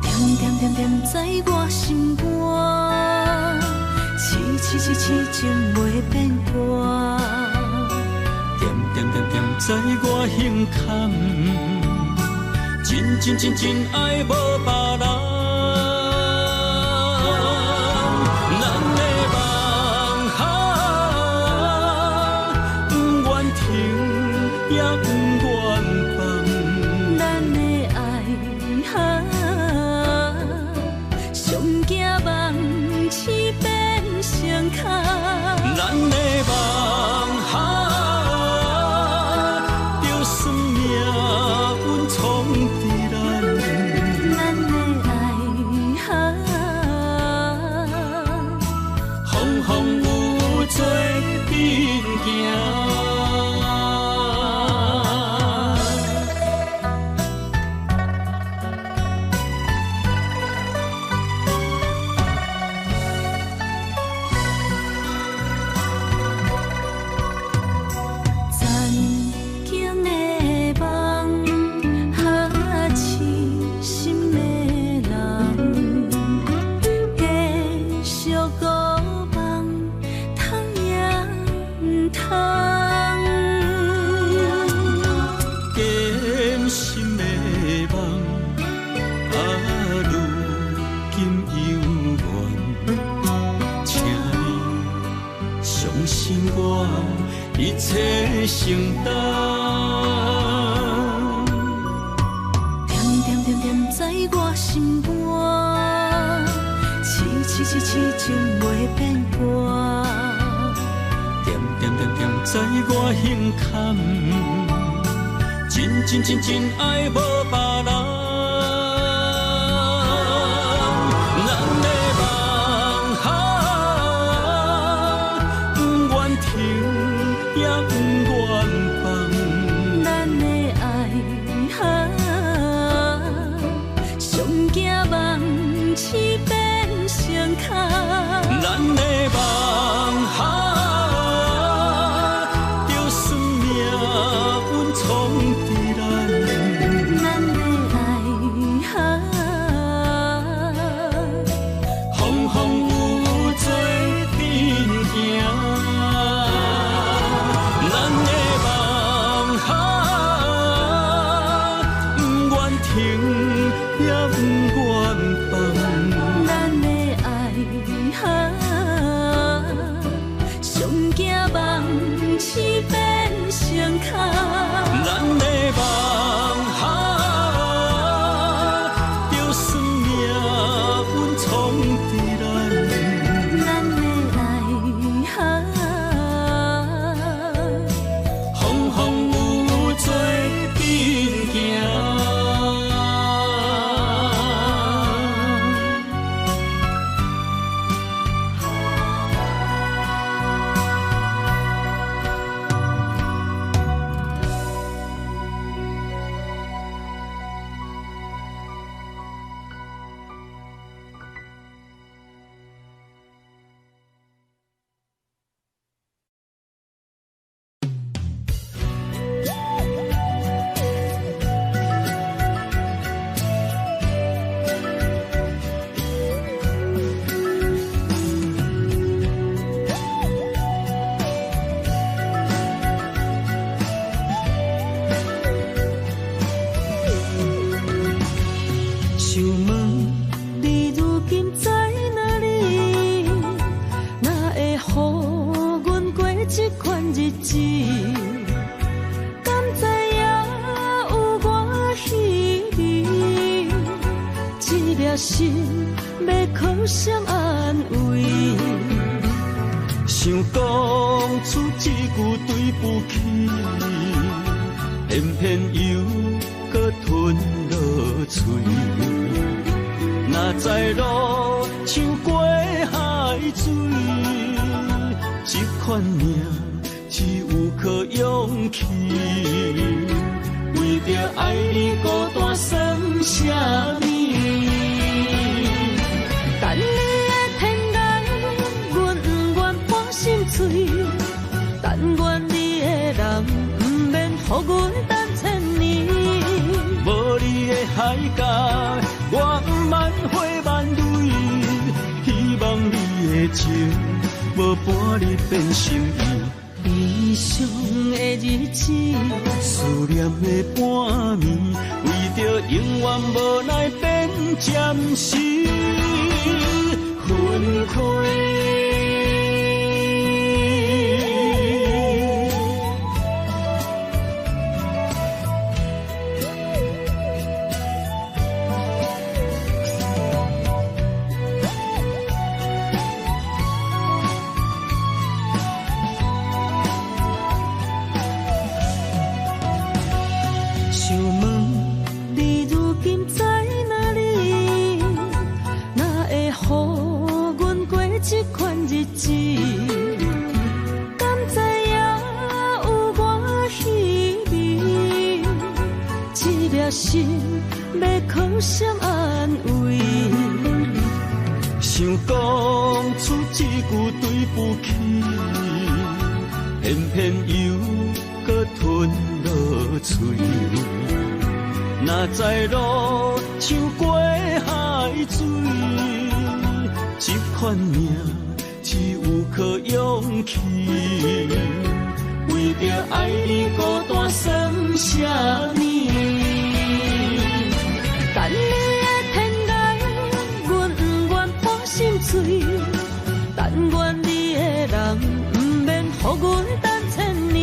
点点点点在我心肝，痴痴痴情袂变卦。点点点点在我胸坎，真真真真爱无别人。一切承担，点点点点在我心肝，痴痴痴痴情袂变卦。点点点点在我胸坎，真真真真爱无别人。心要靠谁安慰？想讲出一句对不起，偏偏又搁吞落嘴。若知路像过海水，这款命只有靠勇气。为着爱你孤单算什么？等你的天涯，阮不愿搬心碎。但愿你的人不免予阮回万蕊，希望你的情无伴你变心意。悲伤的日子，思念的半暝，为着永远无奈变暂时分开。心要靠谁安慰？想讲出一句对不起，偏偏又搁吞落嘴。若知路像过海水，这款命只有靠勇气。为着爱你孤单算啥呢？等你的天涯，阮不愿破心碎。但愿你的人，不免予阮等千年。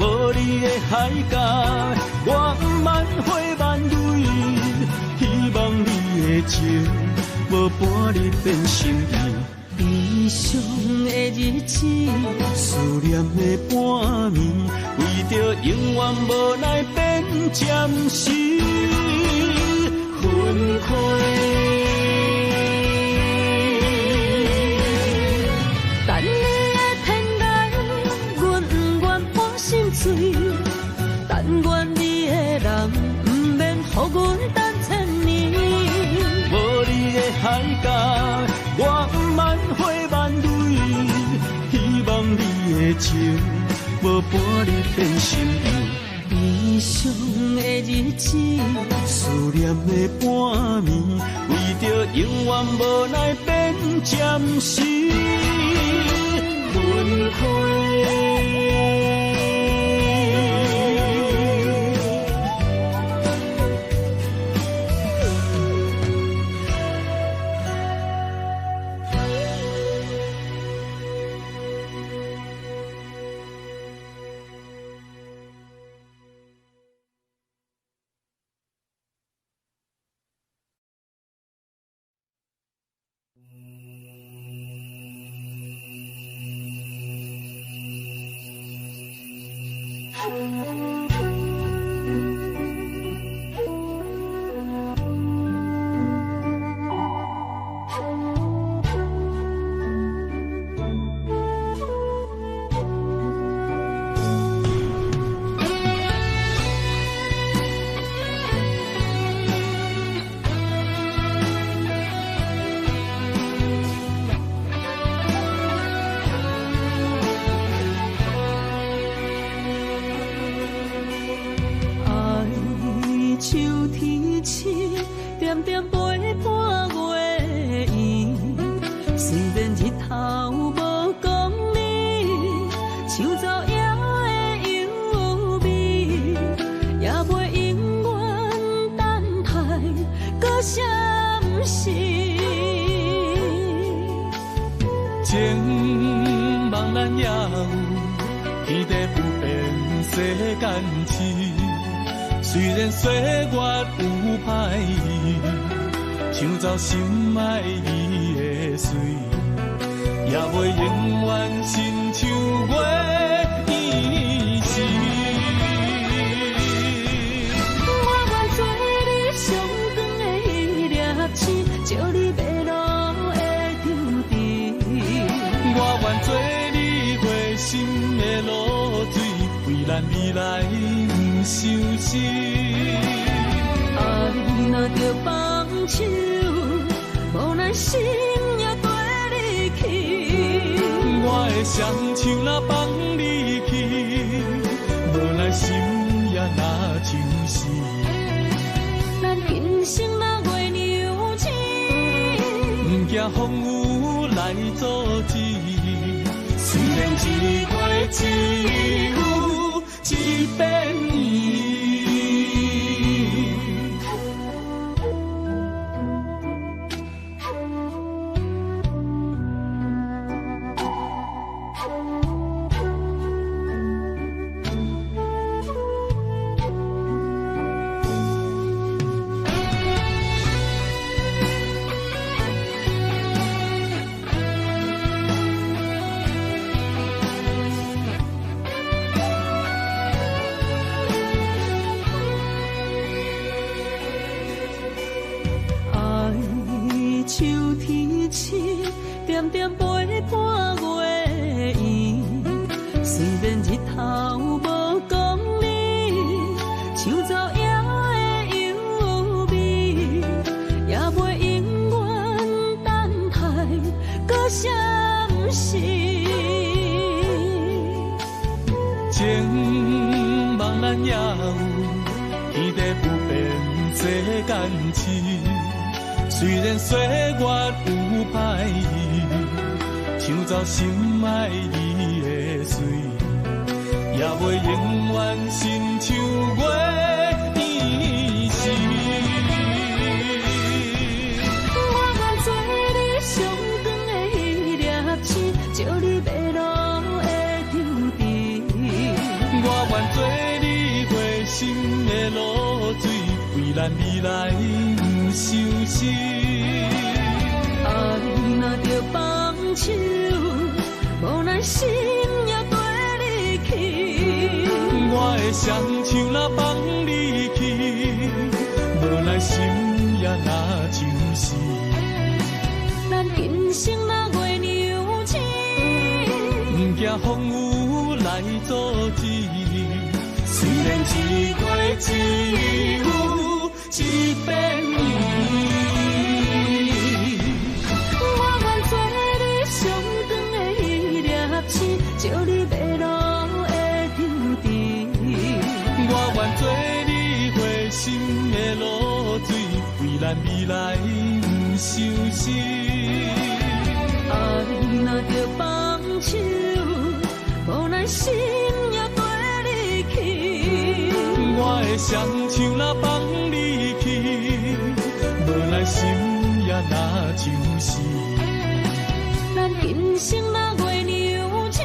无你的海角，我万回万蕊。希望你的情，无伴你变心意。悲伤的日子，思念的半暝，为着永远无奈变暂时分开。等你的天涯，阮不愿破心碎。但愿你的人，不免予阮等千年。无你的海角，我万回万蕊。希望你的情，无伴你变心意。悲伤的日子，思念的半暝，为着永远无奈变暂时分开。情茫然也有，天地不变，世间事。虽然岁月有歹意，抢走心爱伊的水，也袂永远亲像月伊时。我愿做你上长的迄粒星，照你迷路的丢滴。我愿做你回心的露水，为咱未来不伤心。爱若着放手，无奈心也跟你去。我的双手若放你去，无奈心也若像死。咱今生若月牛惊风雨来阻止。虽然一月只有一百年。点点陪伴月圆，虽然日头无讲理，像走野的优美，也袂永远等待搁闪逝。情茫然也有，天地不变世间事。虽然岁月有歹意，抢走心爱伊的水，也袂永远亲像月圆时。我愿做你上长的迄粒星，照你迷路的丢滴。我愿做你回心的露水，为咱未来不伤心。爱若着放手，无奈心也跟你去。我的双手若放你去，无奈心也若像是。咱今生若月娘亲，不惊风雨来阻止。虽然一月只有一百年。照你迷路的丢滴，我愿做你回心的露水，为咱未来不伤心。爱若着放手，无奈心也跟你去。我的双手若放你去，无奈心也若像是。咱今生若月娘亲，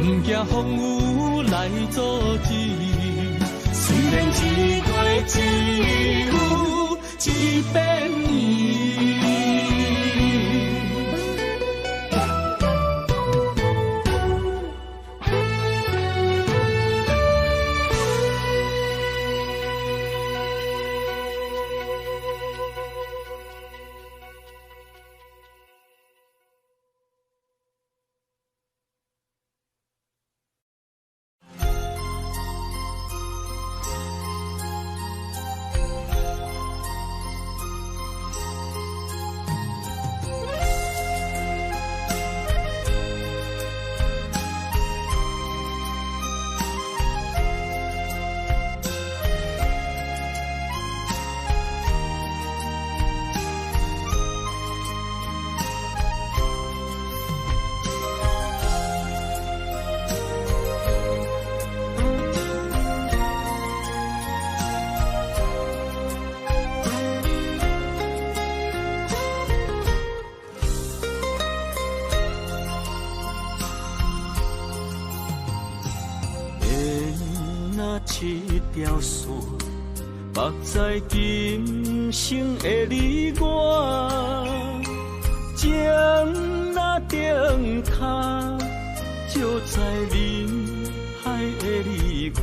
不惊风雨来阻止。虽然一月只有一百年。一条线，目在今生的你我，情若灯塔，照在人海的你我，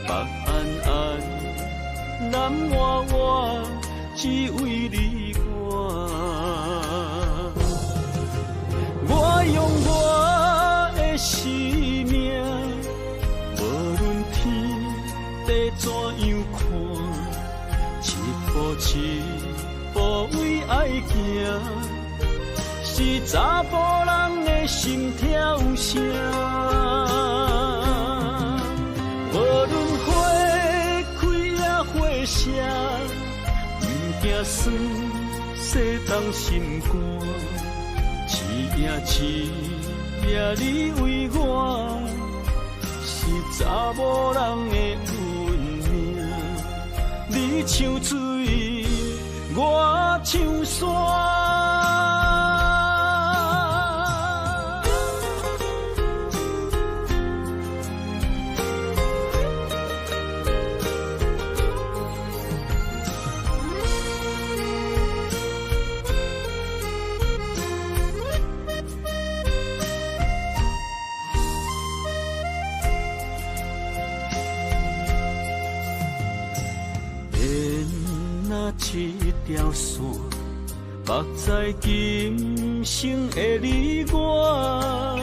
北安安，南活活，只为你我。我用我的生命。地怎样看？一步一步为爱行，是查甫人的心跳声。无论花开也花谢，不惊酸，洗动心肝，痴夜你为我，是查某人的运命。你像水，我像山。一条线，绑在今生的你我，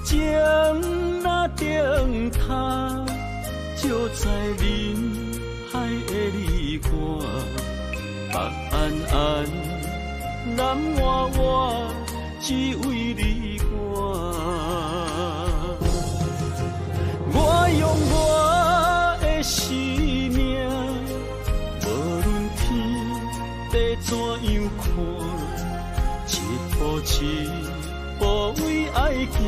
情若灯塔，照在人海的你我，北暗暗，南弯弯，只为你我。我用我的生命。怎样看？一步为爱行，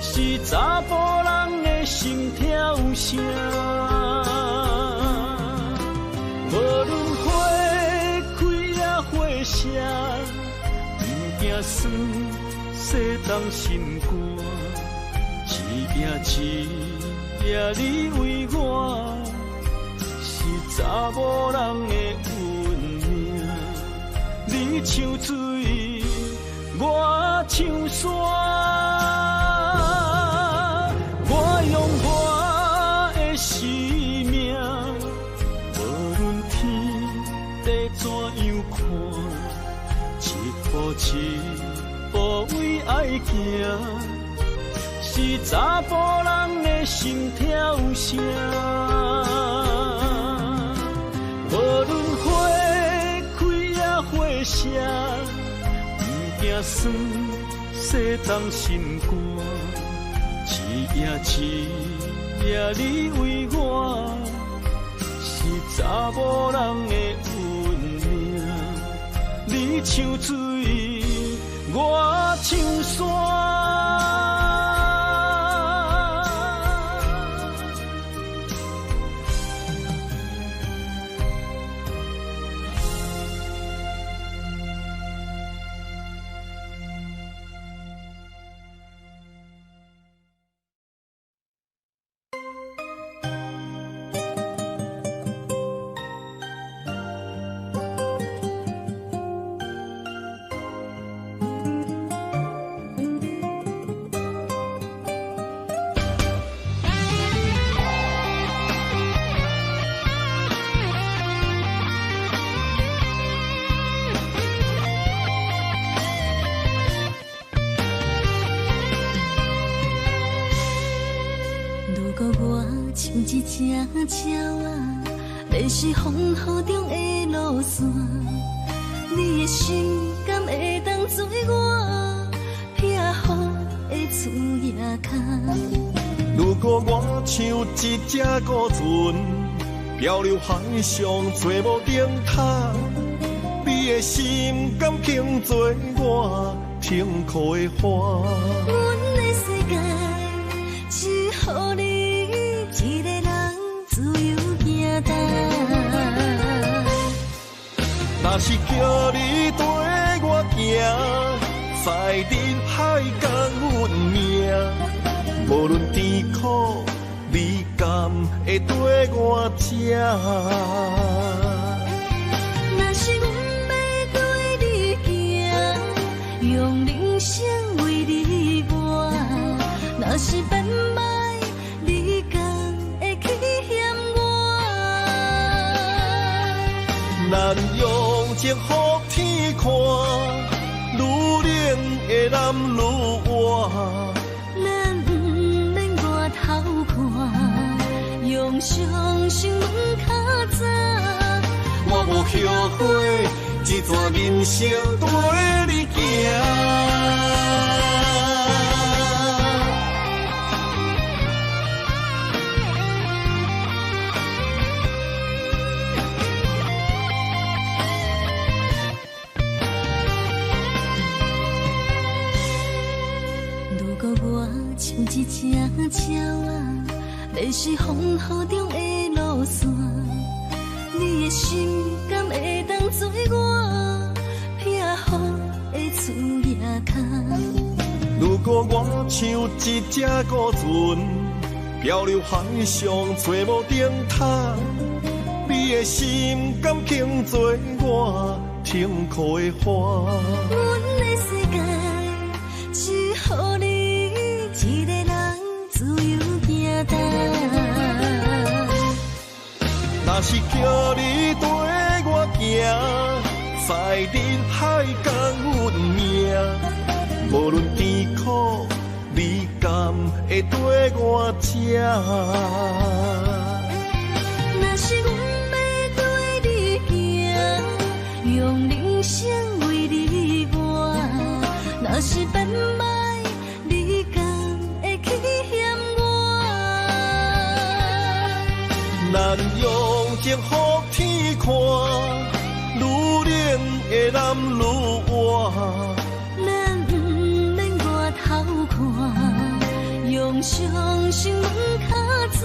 是查甫人的心跳声。无论花开也花谢，不惊酸，洗动心肝。一夜你为我，是查某人的你像水，我像山。我用我的生命，无论天地怎样看，一步为爱行，是查甫人的心跳声。无论花花谢，不惊酸，洗动心肝。一夜你为我，是查某人的运命。你像水，我像山。一只鸟啊，迷失风雨中的路线，你的心敢会当做我避雨的厝夜空？如果我像一只孤船，漂流海上做无定塔，你的心敢肯做我停靠的花？阮的世界只予你一个人自由行动。若是叫你跟我行，在人海共运命，无论甜苦，你甘会跟我吃？若是阮要对你行，用人生为你活，若是变歹，你甘会去嫌我？咱用情予天看，愈冷的男愈活。咱不免外头看，用双心问较早。我无后悔，一段人生跟你行。正巧啊，要是风雨中的路线，你的心敢会当做我避雨的厝夜空？如果我像一只孤船，漂流海上找无顶塔，你的心敢肯做我停靠的花？阮的世界只予你一个人自由行动。若是叫你跟我行，在人海共运命，无论甜苦，你敢会跟我吃？若是阮要跟你行，用人生为你活，若是变歹，你敢会去嫌我？咱用情予天看，愈冷的男愈活。咱不免外头看，用双心门较早。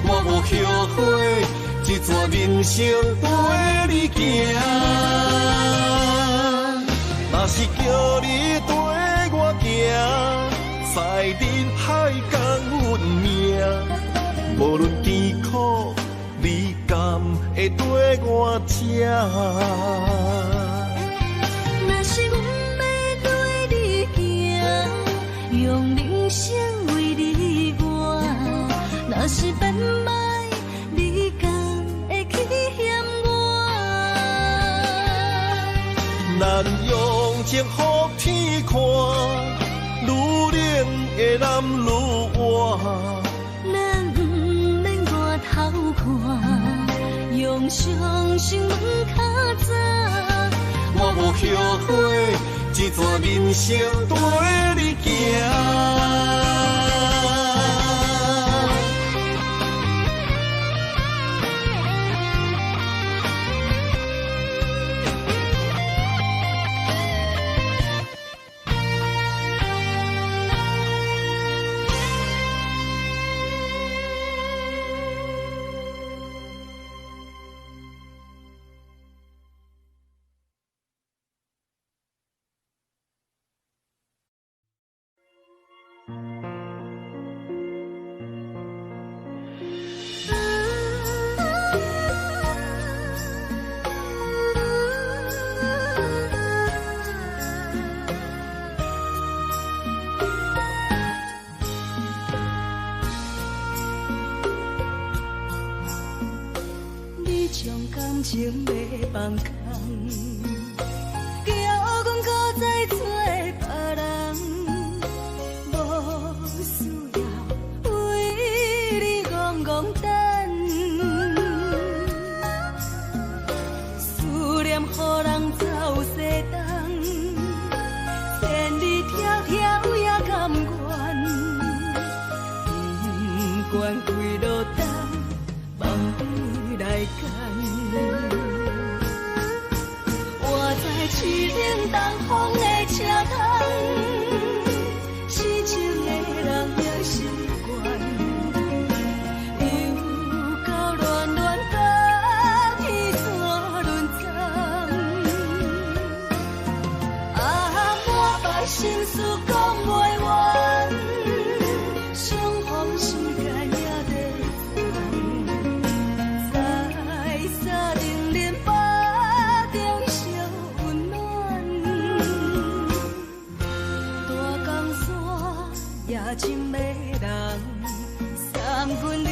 我无后悔，这段人生陪你行。若是叫你跟我行，在人海共运命，无论甜苦，你敢会跟我吃？若是阮要跟你行，用人生为你活，若是变歹，你敢会去嫌我？咱用情予天看，愈冷的男愈活。咱不免外头看，用双心门较早。我无后悔，这段人生陪你行。感情要放空，叫阮搁再做别人，无需要为你戆戆等。思念予人走西东，千里迢迢也甘愿，不管几路灯，梦归来干。我在凄冷东风的车窗，痴情的人也习惯，又到乱乱甲伊做论战。满腹心事讲袂完，相逢时间也在等。在沙冷冷巴中烧温暖，大江山也真迷人，三军离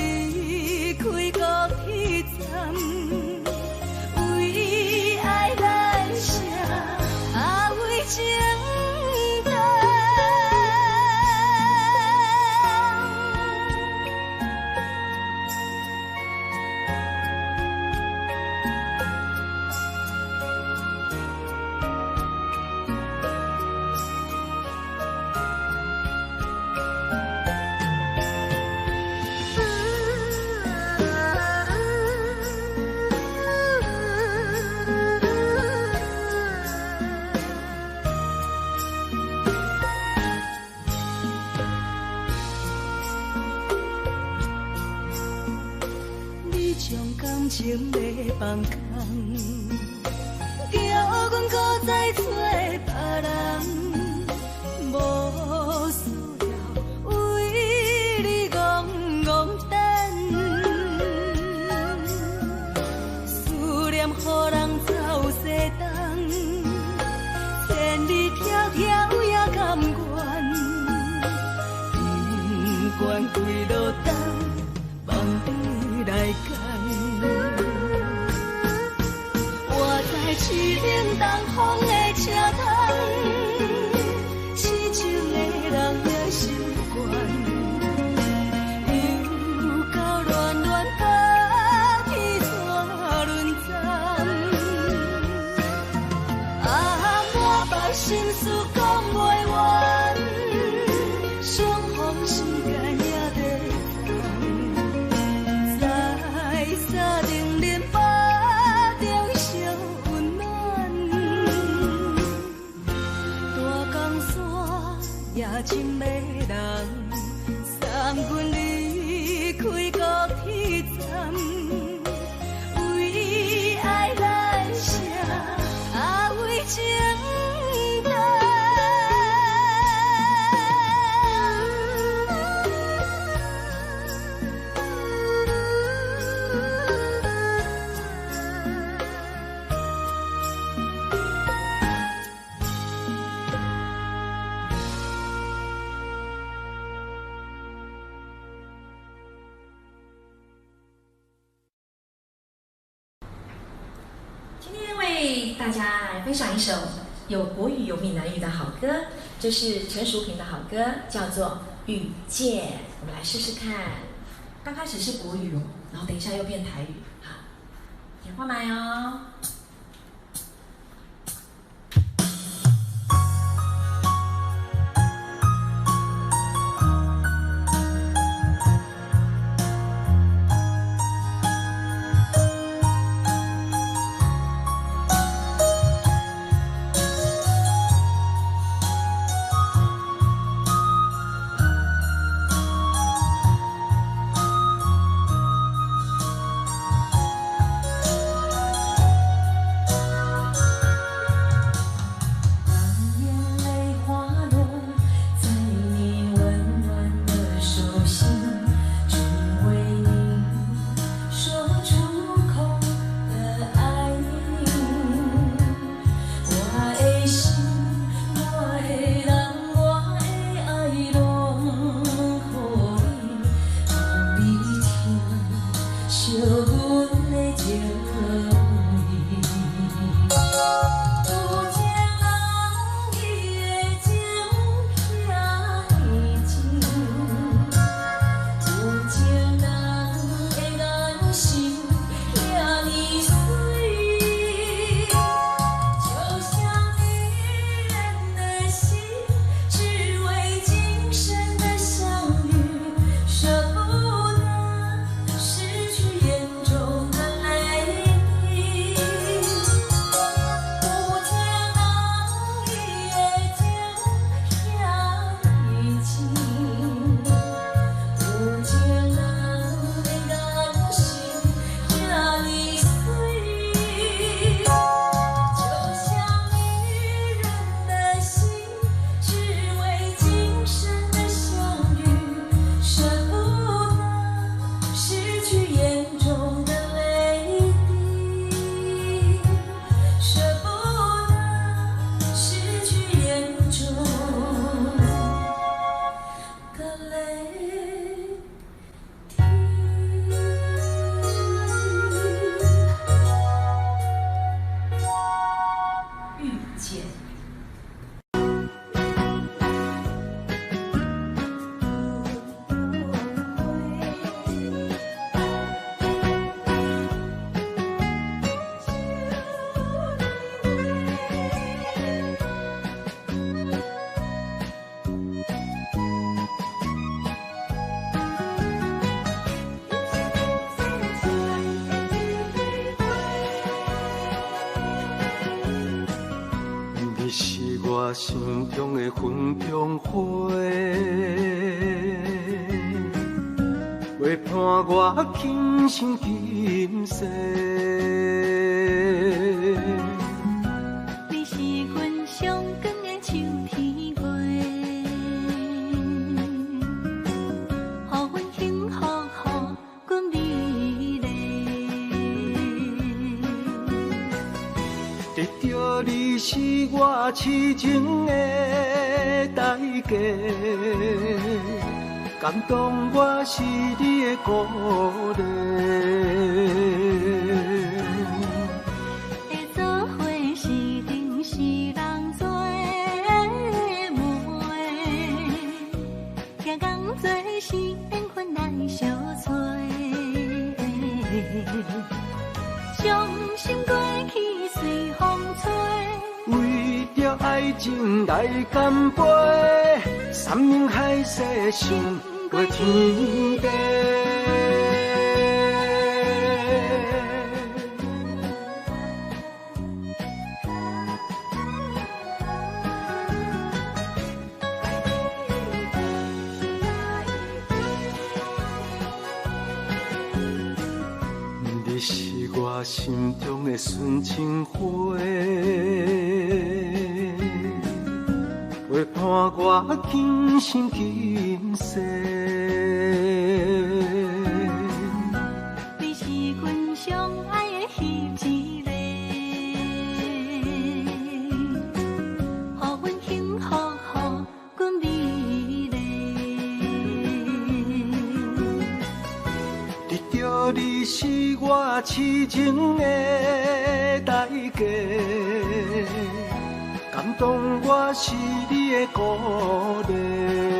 开国彼站，为爱难舍，为情重。情要放空，叫阮搁再找别人，无需要为你戆戆等，思念予人走西东，千里迢迢也甘愿，不管几路灯。来干，我在凄冷东风的车窗，痴情的人也心倦，又到乱乱把天带轮转，啊，我把心事讲袂完，双方时间也在。沙定恁巴中烧温暖，大江山夜深的人，送阮离开高铁站，为爱来写啊为情单。大家来分享一首有国语有闽南语的好歌，这是陈淑萍的好歌，叫做《遇见》。我们来试试看，刚开始是国语哦，然后等一下又变台语，好，先换麦哦。我心中的粉中花，花陪伴我今生今世。你是阮上光的秋天月，予阮幸福，予阮美丽。得到你是我痴情的代价。感动我是你的鼓励，会做伙是定是人做梦，行工做是缘分来相找，伤心过去随风吹，为了爱情来干杯，山盟海誓想过天地。你是我心中的纯情花，陪伴我今生今世。你是阮上爱的彼一个，予阮幸福，予阮美丽。得到你是我痴情的代价。感动我是你的鼓励。